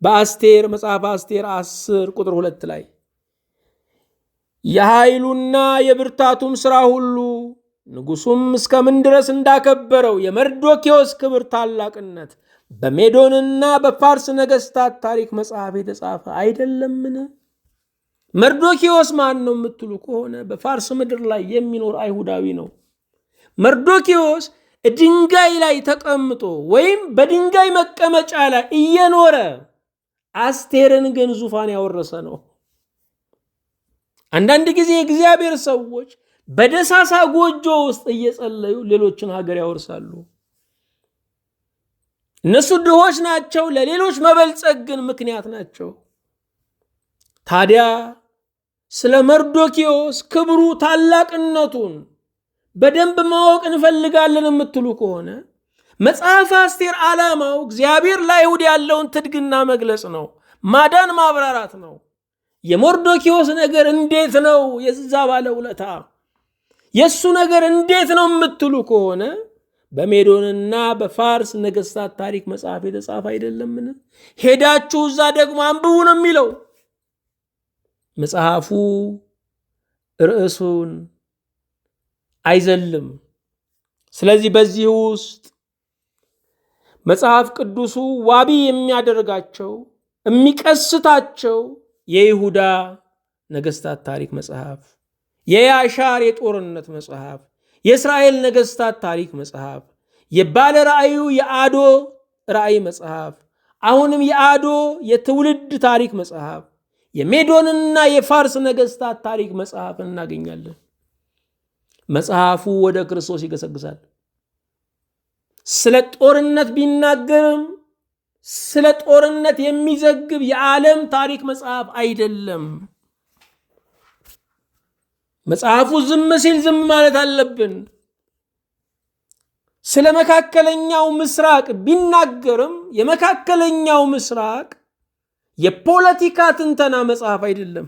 በአስቴር መጽሐፍ አስቴር 10 ቁጥር 2 ላይ የኃይሉና የብርታቱም ሥራ ሁሉ ንጉሡም እስከምን ድረስ እንዳከበረው የመርዶክዮስ ክብር ታላቅነት በሜዶንና በፋርስ ነገሥታት ታሪክ መጽሐፍ የተጻፈ አይደለምን? መርዶክዮስ ማን ነው የምትሉ ከሆነ በፋርስ ምድር ላይ የሚኖር አይሁዳዊ ነው። መርዶክዮስ ድንጋይ ላይ ተቀምጦ ወይም በድንጋይ መቀመጫ ላይ እየኖረ አስቴርን ግን ዙፋን ያወረሰ ነው። አንዳንድ ጊዜ የእግዚአብሔር ሰዎች በደሳሳ ጎጆ ውስጥ እየጸለዩ ሌሎችን ሀገር ያወርሳሉ። እነሱ ድሆች ናቸው፣ ለሌሎች መበልጸግ ግን ምክንያት ናቸው። ታዲያ ስለ መርዶክዮስ ክብሩ ታላቅነቱን በደንብ ማወቅ እንፈልጋለን የምትሉ ከሆነ መጽሐፍ አስቴር ዓላማው እግዚአብሔር ለአይሁድ ያለውን ትድግና መግለጽ ነው፣ ማዳን ማብራራት ነው። የመርዶክዮስ ነገር እንዴት ነው? የዛ ባለ ውለታ የእሱ ነገር እንዴት ነው የምትሉ ከሆነ በሜዶንና በፋርስ ነገሥታት ታሪክ መጽሐፍ የተጻፈ አይደለምን? ሄዳችሁ እዛ ደግሞ አንብቡ ነው የሚለው። መጽሐፉ ርዕሱን አይዘልም። ስለዚህ በዚህ ውስጥ መጽሐፍ ቅዱሱ ዋቢ የሚያደርጋቸው የሚቀስታቸው የይሁዳ ነገሥታት ታሪክ መጽሐፍ፣ የያሻር የጦርነት መጽሐፍ፣ የእስራኤል ነገሥታት ታሪክ መጽሐፍ፣ የባለ ራእዩ የአዶ ራእይ መጽሐፍ፣ አሁንም የአዶ የትውልድ ታሪክ መጽሐፍ፣ የሜዶንና የፋርስ ነገሥታት ታሪክ መጽሐፍ እናገኛለን። መጽሐፉ ወደ ክርስቶስ ይገሰግሳል። ስለ ጦርነት ቢናገርም ስለ ጦርነት የሚዘግብ የዓለም ታሪክ መጽሐፍ አይደለም። መጽሐፉ ዝም ሲል ዝም ማለት አለብን። ስለ መካከለኛው ምስራቅ ቢናገርም የመካከለኛው ምስራቅ የፖለቲካ ትንተና መጽሐፍ አይደለም።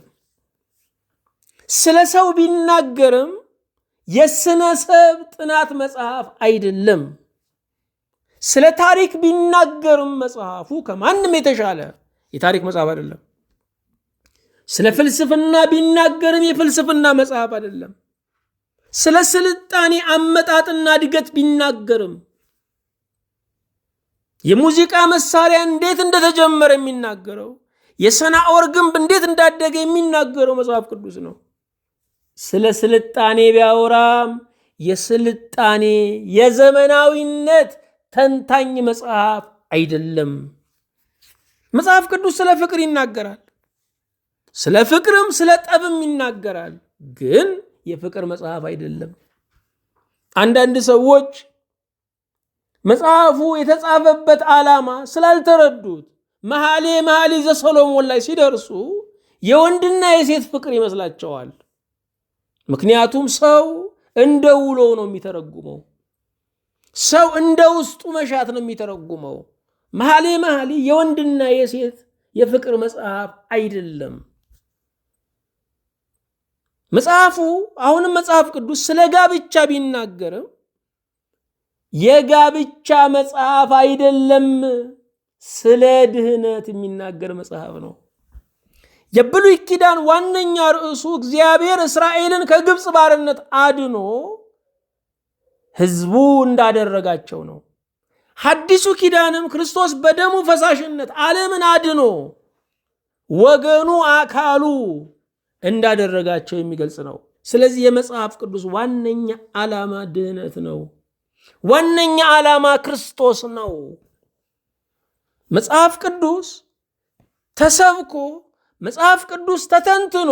ስለ ሰው ቢናገርም የስነ ሰብ ጥናት መጽሐፍ አይደለም። ስለ ታሪክ ቢናገርም መጽሐፉ ከማንም የተሻለ የታሪክ መጽሐፍ አይደለም። ስለ ፍልስፍና ቢናገርም የፍልስፍና መጽሐፍ አይደለም። ስለ ስልጣኔ አመጣጥና እድገት ቢናገርም የሙዚቃ መሳሪያ እንዴት እንደተጀመረ የሚናገረው፣ የሰናዖር ግንብ እንዴት እንዳደገ የሚናገረው መጽሐፍ ቅዱስ ነው። ስለ ስልጣኔ ቢያወራም የስልጣኔ የዘመናዊነት ተንታኝ መጽሐፍ አይደለም። መጽሐፍ ቅዱስ ስለ ፍቅር ይናገራል፣ ስለ ፍቅርም ስለ ጠብም ይናገራል። ግን የፍቅር መጽሐፍ አይደለም። አንዳንድ ሰዎች መጽሐፉ የተጻፈበት ዓላማ ስላልተረዱት መኃልየ ዘሰሎሞን ላይ ሲደርሱ የወንድና የሴት ፍቅር ይመስላቸዋል። ምክንያቱም ሰው እንደ ውሎ ነው የሚተረጉመው። ሰው እንደ ውስጡ መሻት ነው የሚተረጉመው። መኃልየ የወንድና የሴት የፍቅር መጽሐፍ አይደለም። መጽሐፉ አሁንም መጽሐፍ ቅዱስ ስለ ጋብቻ ቢናገርም የጋብቻ መጽሐፍ አይደለም። ስለ ድህነት የሚናገር መጽሐፍ ነው። የብሉይ ኪዳን ዋነኛ ርዕሱ እግዚአብሔር እስራኤልን ከግብፅ ባርነት አድኖ ሕዝቡ እንዳደረጋቸው ነው። ሐዲሱ ኪዳንም ክርስቶስ በደሙ ፈሳሽነት ዓለምን አድኖ ወገኑ አካሉ እንዳደረጋቸው የሚገልጽ ነው። ስለዚህ የመጽሐፍ ቅዱስ ዋነኛ ዓላማ ድህነት ነው። ዋነኛ ዓላማ ክርስቶስ ነው። መጽሐፍ ቅዱስ ተሰብኮ መጽሐፍ ቅዱስ ተተንትኖ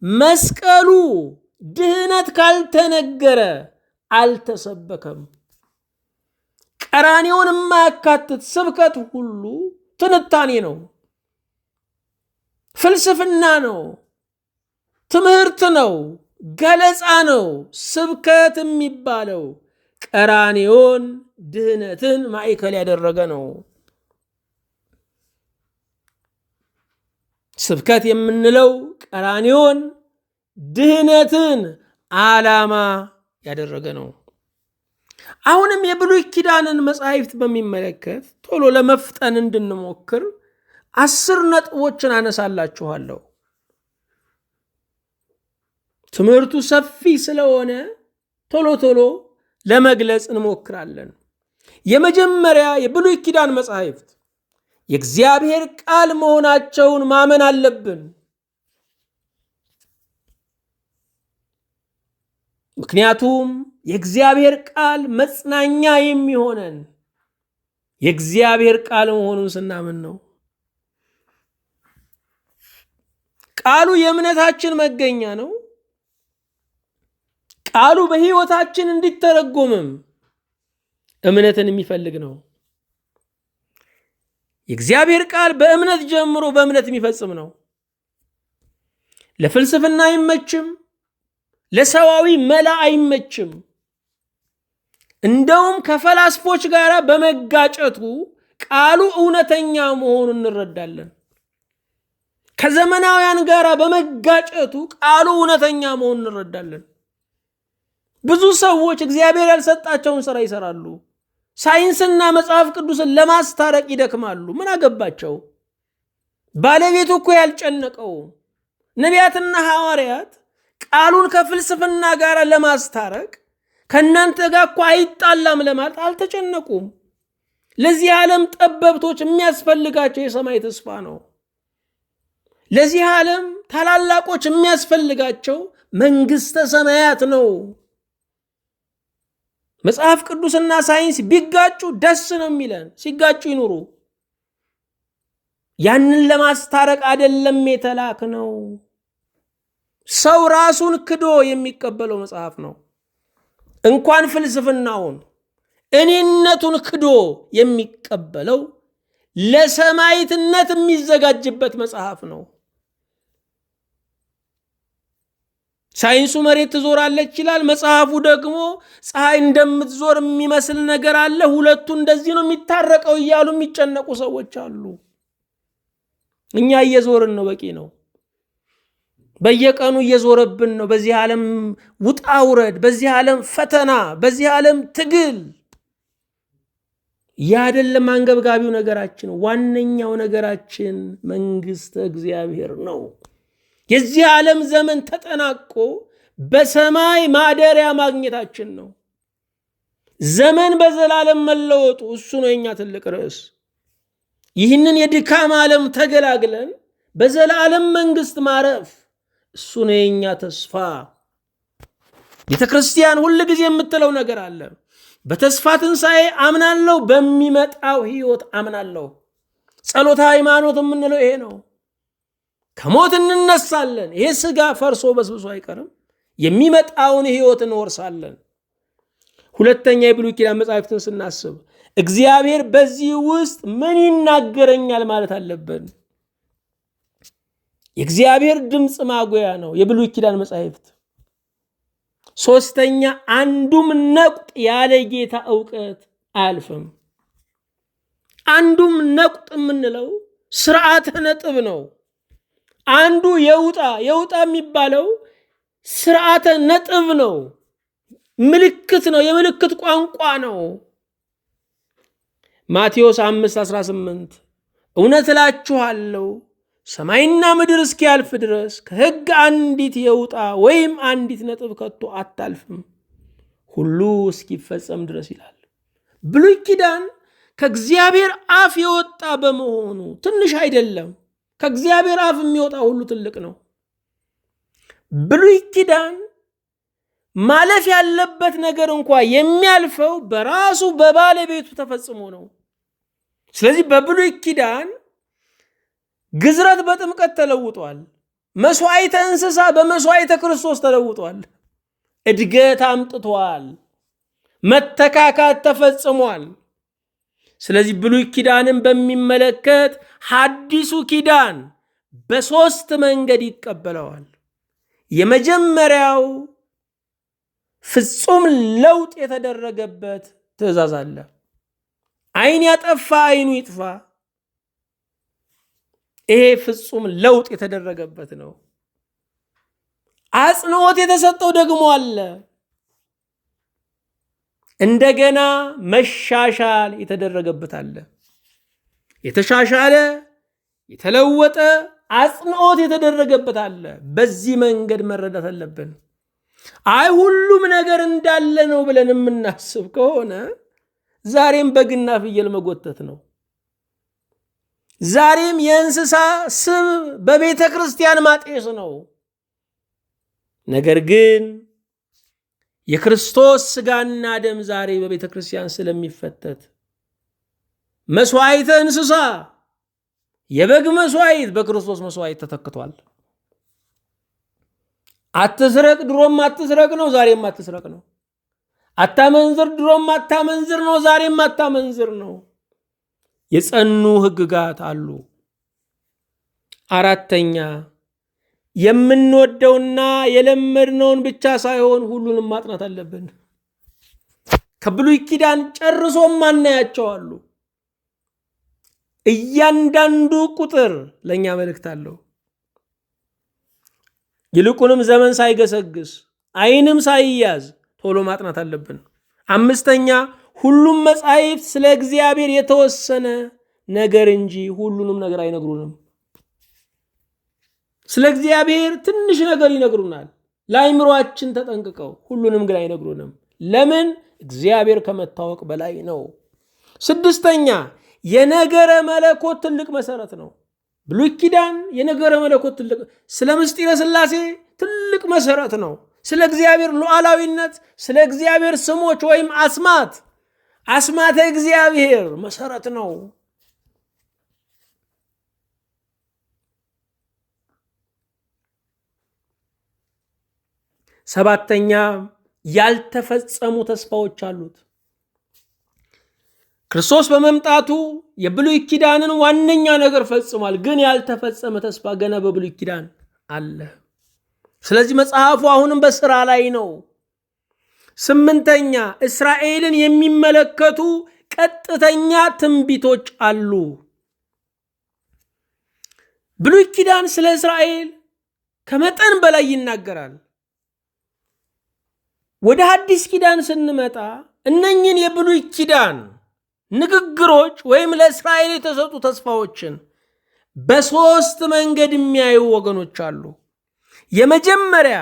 መስቀሉ ድህነት ካልተነገረ አልተሰበከም። ቀራንዮውን የማያካትት ስብከት ሁሉ ትንታኔ ነው፣ ፍልስፍና ነው፣ ትምህርት ነው፣ ገለጻ ነው። ስብከት የሚባለው ቀራንዮን ድህነትን ማዕከል ያደረገ ነው። ስብከት የምንለው ቀራንዮን ድህነትን ዓላማ ያደረገ ነው። አሁንም የብሉይ ኪዳንን መጻሕፍት በሚመለከት ቶሎ ለመፍጠን እንድንሞክር 10 ነጥቦችን አነሳላችኋለሁ። ትምህርቱ ሰፊ ስለሆነ ቶሎ ለመግለጽ እንሞክራለን። የመጀመሪያ የብሉይ ኪዳን መጻሕፍት የእግዚአብሔር ቃል መሆናቸውን ማመን አለብን። ምክንያቱም የእግዚአብሔር ቃል መጽናኛ የሚሆነን የእግዚአብሔር ቃል መሆኑን ስናምን ነው። ቃሉ የእምነታችን መገኛ ነው። ቃሉ በሕይወታችን እንዲተረጎምም እምነትን የሚፈልግ ነው። የእግዚአብሔር ቃል በእምነት ጀምሮ በእምነት የሚፈጽም ነው። ለፍልስፍና አይመችም፣ ለሰዋዊ መላ አይመችም። እንደውም ከፈላስፎች ጋር በመጋጨቱ ቃሉ እውነተኛ መሆኑን እንረዳለን። ከዘመናውያን ጋር በመጋጨቱ ቃሉ እውነተኛ መሆኑን እንረዳለን። ብዙ ሰዎች እግዚአብሔር ያልሰጣቸውን ሥራ ይሰራሉ። ሳይንስና መጽሐፍ ቅዱስን ለማስታረቅ ይደክማሉ። ምን አገባቸው? ባለቤቱ እኮ ያልጨነቀው። ነቢያትና ሐዋርያት ቃሉን ከፍልስፍና ጋር ለማስታረቅ ከእናንተ ጋር እኮ አይጣላም ለማለት አልተጨነቁም። ለዚህ ዓለም ጠበብቶች የሚያስፈልጋቸው የሰማይ ተስፋ ነው። ለዚህ ዓለም ታላላቆች የሚያስፈልጋቸው መንግሥተ ሰማያት ነው። መጽሐፍ ቅዱስና ሳይንስ ቢጋጩ ደስ ነው የሚለን፣ ሲጋጩ ይኑሩ። ያንን ለማስታረቅ አይደለም የተላክ ነው። ሰው ራሱን ክዶ የሚቀበለው መጽሐፍ ነው። እንኳን ፍልስፍናውን እኔነቱን ክዶ የሚቀበለው ለሰማዕትነት የሚዘጋጅበት መጽሐፍ ነው። ሳይንሱ መሬት ትዞራለች ይላል፣ መጽሐፉ ደግሞ ፀሐይ እንደምትዞር የሚመስል ነገር አለ፣ ሁለቱ እንደዚህ ነው የሚታረቀው እያሉ የሚጨነቁ ሰዎች አሉ። እኛ እየዞርን ነው፣ በቂ ነው። በየቀኑ እየዞረብን ነው። በዚህ ዓለም ውጣ ውረድ፣ በዚህ ዓለም ፈተና፣ በዚህ ዓለም ትግል። ያ አይደለም አንገብጋቢው ነገራችን። ዋነኛው ነገራችን መንግሥተ እግዚአብሔር ነው። የዚህ ዓለም ዘመን ተጠናቆ በሰማይ ማደሪያ ማግኘታችን ነው። ዘመን በዘላለም መለወጡ እሱ ነው የኛ ትልቅ ርዕስ። ይህንን የድካም ዓለም ተገላግለን በዘላለም መንግስት ማረፍ እሱ ነው የኛ ተስፋ። ቤተ ክርስቲያን ሁል ጊዜ የምትለው ነገር አለ። በተስፋ ትንሣኤ አምናለሁ፣ በሚመጣው ህይወት አምናለሁ። ጸሎተ ሃይማኖት የምንለው ይሄ ነው። ከሞት እንነሳለን። ይሄ ስጋ ፈርሶ በስብሶ አይቀርም። የሚመጣውን ህይወት እንወርሳለን። ሁለተኛ የብሉይ ኪዳን መጻሕፍትን ስናስብ እግዚአብሔር በዚህ ውስጥ ምን ይናገረኛል ማለት አለብን። የእግዚአብሔር ድምፅ ማጉያ ነው የብሉይ ኪዳን መጻሕፍት። ሶስተኛ አንዱም ነቁጥ ያለ ጌታ ዕውቀት አያልፍም። አንዱም ነቁጥ የምንለው ስርዓተ ነጥብ ነው። አንዱ የውጣ የሚባለው ስርዓተ ነጥብ ነው። ምልክት ነው። የምልክት ቋንቋ ነው። ማቴዎስ 5:18 እውነት እላችኋለሁ ሰማይና ምድር እስኪያልፍ ድረስ ከሕግ አንዲት የውጣ ወይም አንዲት ነጥብ ከቶ አታልፍም ሁሉ እስኪፈጸም ድረስ ይላል። ብሉይ ኪዳን ከእግዚአብሔር አፍ የወጣ በመሆኑ ትንሽ አይደለም። ከእግዚአብሔር አፍ የሚወጣ ሁሉ ትልቅ ነው። ብሉይ ኪዳን ማለፍ ያለበት ነገር እንኳ የሚያልፈው በራሱ በባለቤቱ ተፈጽሞ ነው። ስለዚህ በብሉይ ኪዳን ግዝረት በጥምቀት ተለውጧል። መስዋዕተ እንስሳ በመስዋዕተ ክርስቶስ ተለውጧል። እድገት አምጥቷል። መተካካት ተፈጽሟል። ስለዚህ ብሉይ ኪዳንን በሚመለከት ሐዲሱ ኪዳን በሶስት መንገድ ይቀበለዋል። የመጀመሪያው ፍጹም ለውጥ የተደረገበት ትእዛዝ አለ። ዓይን ያጠፋ ዓይኑ ይጥፋ። ይሄ ፍጹም ለውጥ የተደረገበት ነው። አጽንዖት የተሰጠው ደግሞ አለ። እንደገና መሻሻል የተደረገበት አለ። የተሻሻለ የተለወጠ አጽንዖት የተደረገበት አለ። በዚህ መንገድ መረዳት አለብን። አይ ሁሉም ነገር እንዳለ ነው ብለን የምናስብ ከሆነ ዛሬም በግና ፍየል መጎተት ነው። ዛሬም የእንስሳ ስብ በቤተ ክርስቲያን ማጤስ ነው። ነገር ግን የክርስቶስ ስጋና ደም ዛሬ በቤተ ክርስቲያን ስለሚፈተት መስዋዕተ እንስሳ የበግ መስዋዕት በክርስቶስ መስዋዕት ተተክቷል። አትስረቅ ድሮም አትስረቅ ነው፣ ዛሬም አትስረቅ ነው። አታመንዝር ድሮም አታመንዝር ነው፣ ዛሬም አታመንዝር ነው። የጸኑ ሕግጋት አሉ። አራተኛ የምንወደውና የለመድነውን ብቻ ሳይሆን ሁሉንም ማጥናት አለብን። ከብሉይ ኪዳን ጨርሶ ማናያቸው አሉ። እያንዳንዱ ቁጥር ለኛ መልእክት አለው። ይልቁንም ዘመን ሳይገሰግስ ዓይንም ሳይያዝ ቶሎ ማጥናት አለብን። አምስተኛ ሁሉም መጻሕፍት ስለ እግዚአብሔር የተወሰነ ነገር እንጂ ሁሉንም ነገር አይነግሩንም። ስለ እግዚአብሔር ትንሽ ነገር ይነግሩናል፣ ለአእምሮአችን ተጠንቅቀው፣ ሁሉንም ግን አይነግሩንም። ለምን? እግዚአብሔር ከመታወቅ በላይ ነው። ስድስተኛ የነገረ መለኮት ትልቅ መሰረት ነው። ብሉይ ኪዳን የነገረ መለኮት ትልቅ፣ ስለ ምስጢረ ሥላሴ ትልቅ መሰረት ነው። ስለ እግዚአብሔር ሉዓላዊነት፣ ስለ እግዚአብሔር ስሞች ወይም አስማተ እግዚአብሔር መሰረት ነው። ሰባተኛ ያልተፈጸሙ ተስፋዎች አሉት። ክርስቶስ በመምጣቱ የብሉይ ኪዳንን ዋነኛ ነገር ፈጽሟል። ግን ያልተፈጸመ ተስፋ ገና በብሉይ ኪዳን አለ። ስለዚህ መጽሐፉ አሁንም በስራ ላይ ነው። ስምንተኛ እስራኤልን የሚመለከቱ ቀጥተኛ ትንቢቶች አሉ። ብሉይ ኪዳን ስለ እስራኤል ከመጠን በላይ ይናገራል። ወደ ሐዲስ ኪዳን ስንመጣ እነኝን የብሉይ ኪዳን ንግግሮች ወይም ለእስራኤል የተሰጡ ተስፋዎችን በሶስት መንገድ የሚያዩ ወገኖች አሉ። የመጀመሪያ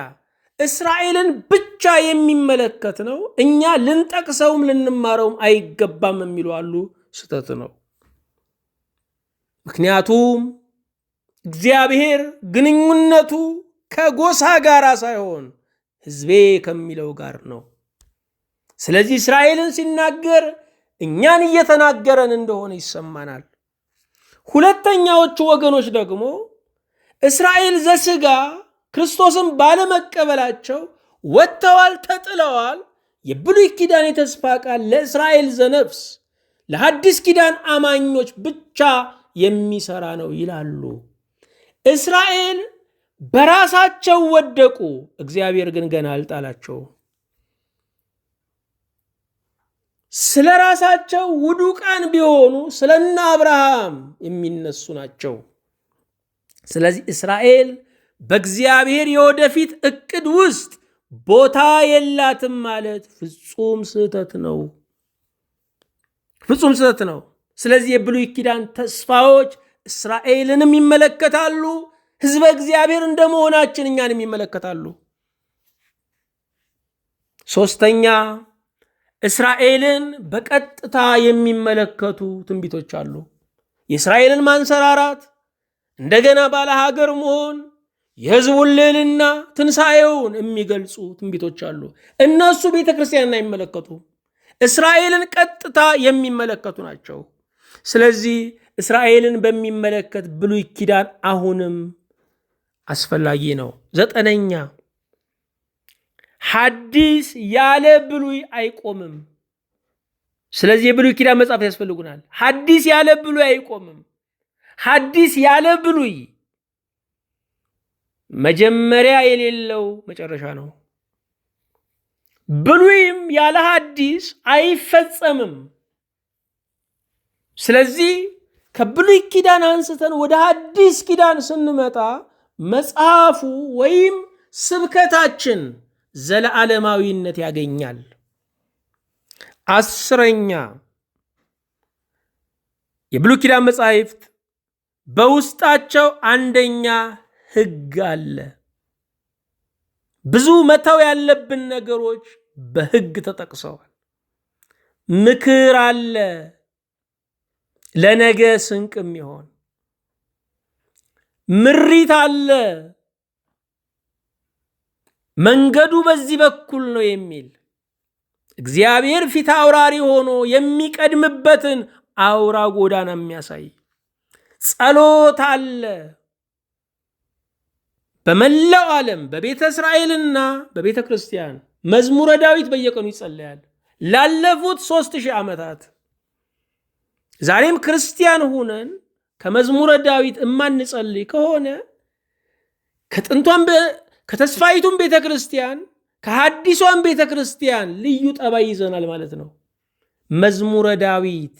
እስራኤልን ብቻ የሚመለከት ነው። እኛ ልንጠቅሰውም ልንማረውም አይገባም የሚሉ አሉ። ስህተት ነው። ምክንያቱም እግዚአብሔር ግንኙነቱ ከጎሳ ጋር ሳይሆን ሕዝቤ ከሚለው ጋር ነው። ስለዚህ እስራኤልን ሲናገር እኛን እየተናገረን እንደሆነ ይሰማናል። ሁለተኛዎቹ ወገኖች ደግሞ እስራኤል ዘሥጋ ክርስቶስን ባለመቀበላቸው ወጥተዋል፣ ተጥለዋል። የብሉይ ኪዳን የተስፋ ቃል ለእስራኤል ዘነፍስ ለሐዲስ ኪዳን አማኞች ብቻ የሚሰራ ነው ይላሉ። እስራኤል በራሳቸው ወደቁ፣ እግዚአብሔር ግን ገና አልጣላቸው። ስለ ራሳቸው ውዱቃን ቢሆኑ ስለነ አብርሃም የሚነሱ ናቸው። ስለዚህ እስራኤል በእግዚአብሔር የወደፊት እቅድ ውስጥ ቦታ የላትም ማለት ፍጹም ስህተት ነው። ፍጹም ስህተት ነው። ስለዚህ የብሉይ ኪዳን ተስፋዎች እስራኤልንም ይመለከታሉ፣ ሕዝበ እግዚአብሔር እንደመሆናችን እኛንም ይመለከታሉ። ሶስተኛ፣ እስራኤልን በቀጥታ የሚመለከቱ ትንቢቶች አሉ። የእስራኤልን ማንሰራራት፣ እንደገና ባለ ሀገር መሆን፣ የሕዝቡን ልዕልና፣ ትንሣኤውን የሚገልጹ ትንቢቶች አሉ። እነሱ ቤተ ክርስቲያንን አይመለከቱ፣ እስራኤልን ቀጥታ የሚመለከቱ ናቸው። ስለዚህ እስራኤልን በሚመለከት ብሉይ ኪዳን አሁንም አስፈላጊ ነው። ዘጠነኛ፣ ሐዲስ ያለ ብሉይ አይቆምም። ስለዚህ የብሉይ ኪዳን መጽሐፍ ያስፈልጉናል። ሐዲስ ያለ ብሉይ አይቆምም። ሐዲስ ያለ ብሉይ መጀመሪያ የሌለው መጨረሻ ነው። ብሉይም ያለ ሐዲስ አይፈጸምም። ስለዚህ ከብሉይ ኪዳን አንስተን ወደ ሐዲስ ኪዳን ስንመጣ መጽሐፉ ወይም ስብከታችን ዘለዓለማዊነት ያገኛል። አስረኛ፣ የብሉይ ኪዳን መጻሕፍት በውስጣቸው አንደኛ ሕግ አለ። ብዙ መተው ያለብን ነገሮች በሕግ ተጠቅሰዋል። ምክር አለ፣ ለነገ ስንቅ የሚሆን ምሪት አለ፣ መንገዱ በዚህ በኩል ነው የሚል እግዚአብሔር ፊት አውራሪ ሆኖ የሚቀድምበትን አውራ ጎዳና የሚያሳይ ጸሎት አለ። በመላው ዓለም በቤተ እስራኤልና በቤተ ክርስቲያን መዝሙረ ዳዊት በየቀኑ ይጸለያል ላለፉት 3000 ዓመታት። ዛሬም ክርስቲያን ሁነን ከመዝሙረ ዳዊት እማንጸልይ ከሆነ ከጥንቷም ከተስፋይቱም ቤተ ክርስቲያን ከሐዲሷም ቤተ ክርስቲያን ልዩ ጠባይ ይዘናል ማለት ነው። መዝሙረ ዳዊት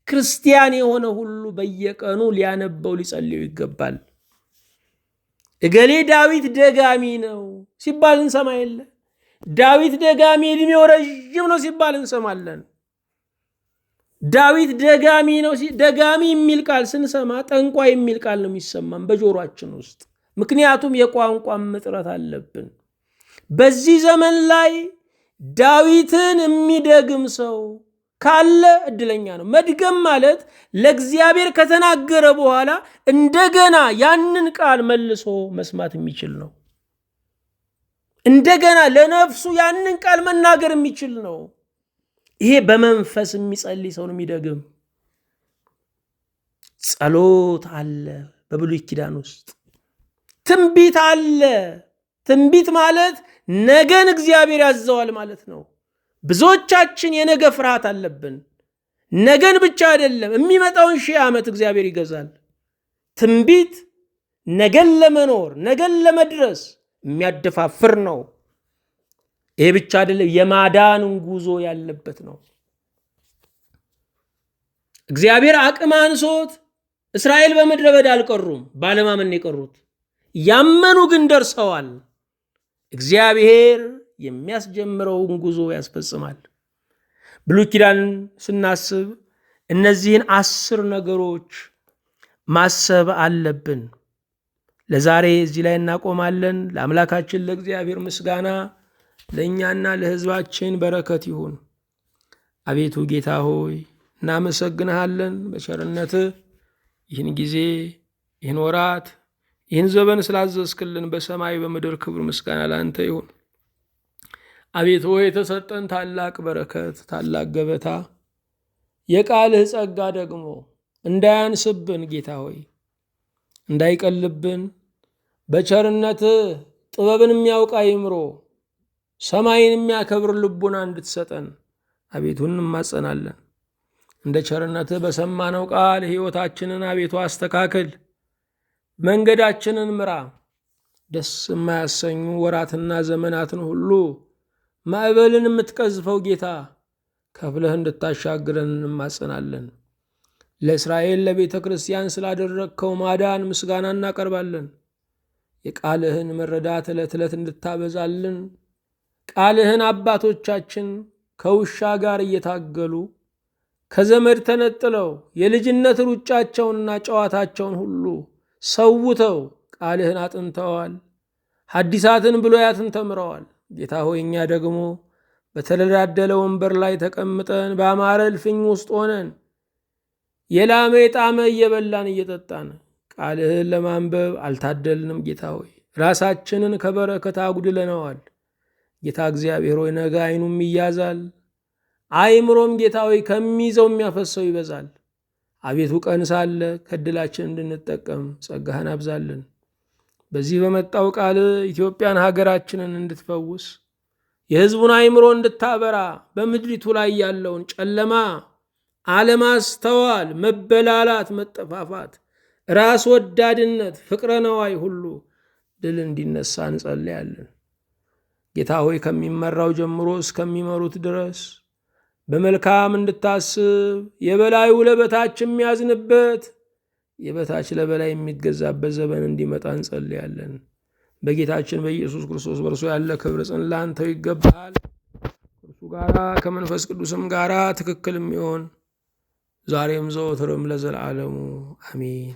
ክርስቲያን የሆነ ሁሉ በየቀኑ ሊያነበው ሊጸልዩ ይገባል። እገሌ ዳዊት ደጋሚ ነው ሲባል እንሰማ የለ? ዳዊት ደጋሚ ዕድሜው ረዥም ነው ሲባል እንሰማለን። ዳዊት ደጋሚ ነው። ደጋሚ የሚል ቃል ስንሰማ ጠንቋይ የሚል ቃል ነው የሚሰማን በጆሮአችን ውስጥ። ምክንያቱም የቋንቋም እጥረት አለብን። በዚህ ዘመን ላይ ዳዊትን የሚደግም ሰው ካለ እድለኛ ነው። መድገም ማለት ለእግዚአብሔር ከተናገረ በኋላ እንደገና ያንን ቃል መልሶ መስማት የሚችል ነው። እንደገና ለነፍሱ ያንን ቃል መናገር የሚችል ነው። ይሄ በመንፈስ የሚጸልይ ሰው ነው የሚደግም። ጸሎት አለ በብሉይ ኪዳን ውስጥ። ትንቢት አለ። ትንቢት ማለት ነገን እግዚአብሔር ያዘዋል ማለት ነው። ብዙዎቻችን የነገ ፍርሃት አለብን። ነገን ብቻ አይደለም የሚመጣውን 1000 ዓመት እግዚአብሔር ይገዛል። ትንቢት ነገን ለመኖር ነገን ለመድረስ የሚያደፋፍር ነው። ይሄ ብቻ አይደለም፣ የማዳን ጉዞ ያለበት ነው። እግዚአብሔር አቅም አንሶት እስራኤል በምድረ በዳ አልቀሩም፣ ባለማመን የቀሩት ያመኑ ግን ደርሰዋል። እግዚአብሔር የሚያስጀምረውን ጉዞ ያስፈጽማል። ብሉይ ኪዳን ስናስብ እነዚህን 10 ነገሮች ማሰብ አለብን። ለዛሬ እዚህ ላይ እናቆማለን። ለአምላካችን ለእግዚአብሔር ምስጋና ለእኛና ለሕዝባችን በረከት ይሁን። አቤቱ ጌታ ሆይ እናመሰግንሃለን። በቸርነትህ ይህን ጊዜ፣ ይህን ወራት፣ ይህን ዘመን ስላዘዝክልን በሰማይ በምድር ክብር ምስጋና ለአንተ ይሁን። አቤቱ ሆይ የተሰጠን ታላቅ በረከት፣ ታላቅ ገበታ፣ የቃልህ ጸጋ ደግሞ እንዳያንስብን ጌታ ሆይ እንዳይቀልብን በቸርነትህ ጥበብን የሚያውቅ አእምሮ፣ ሰማይን የሚያከብር ልቡና እንድትሰጠን አቤቱ እንማጸናለን። እንደ ቸርነትህ በሰማነው ቃል ሕይወታችንን አቤቱ አስተካክል፣ መንገዳችንን ምራ። ደስ የማያሰኙ ወራትና ዘመናትን ሁሉ ማዕበልን የምትቀዝፈው ጌታ ከፍለህ እንድታሻግረን እንማጸናለን። ለእስራኤል ለቤተ ክርስቲያን ስላደረግከው ማዳን ምስጋና እናቀርባለን። የቃልህን መረዳት ዕለት ዕለት እንድታበዛልን፣ ቃልህን አባቶቻችን ከውሻ ጋር እየታገሉ ከዘመድ ተነጥለው የልጅነት ሩጫቸውንና ጨዋታቸውን ሁሉ ሰውተው ቃልህን አጥንተዋል። ሐዲሳትን ብሉያትን ተምረዋል። ጌታ ሆይ እኛ ደግሞ በተደላደለ ወንበር ላይ ተቀምጠን በአማረ እልፍኝ ውስጥ ሆነን የላመ የጣመ እየበላን እየጠጣን ቃልህን ለማንበብ አልታደልንም። ጌታ ሆይ ራሳችንን ከበረከት አጉድለነዋል። ጌታ እግዚአብሔር ሆይ ነገ ዓይኑም ይያዛል፣ አእምሮም ጌታ ሆይ ከሚይዘው የሚያፈሰው ይበዛል። አቤቱ ቀን ሳለ ከዕድላችን እንድንጠቀም ጸጋህን አብዛልን። በዚህ በመጣው ቃል ኢትዮጵያን ሀገራችንን እንድትፈውስ፣ የሕዝቡን አእምሮ እንድታበራ፣ በምድሪቱ ላይ ያለውን ጨለማ፣ አለማስተዋል፣ መበላላት፣ መጠፋፋት፣ ራስ ወዳድነት፣ ፍቅረ ነዋይ ሁሉ ድል እንዲነሳ እንጸልያለን። ጌታ ሆይ ከሚመራው ጀምሮ እስከሚመሩት ድረስ በመልካም እንድታስብ፣ የበላዩ ለበታች የሚያዝንበት፣ የበታች ለበላይ የሚገዛበት ዘመን እንዲመጣ እንጸልያለን። በጌታችን በኢየሱስ ክርስቶስ በእርሱ ያለ ክብር ጽን ላንተው ይገባሃል። ከእርሱ ጋራ ከመንፈስ ቅዱስም ጋራ ትክክል የሚሆን ዛሬም ዘወትርም ለዘላለሙ አሜን።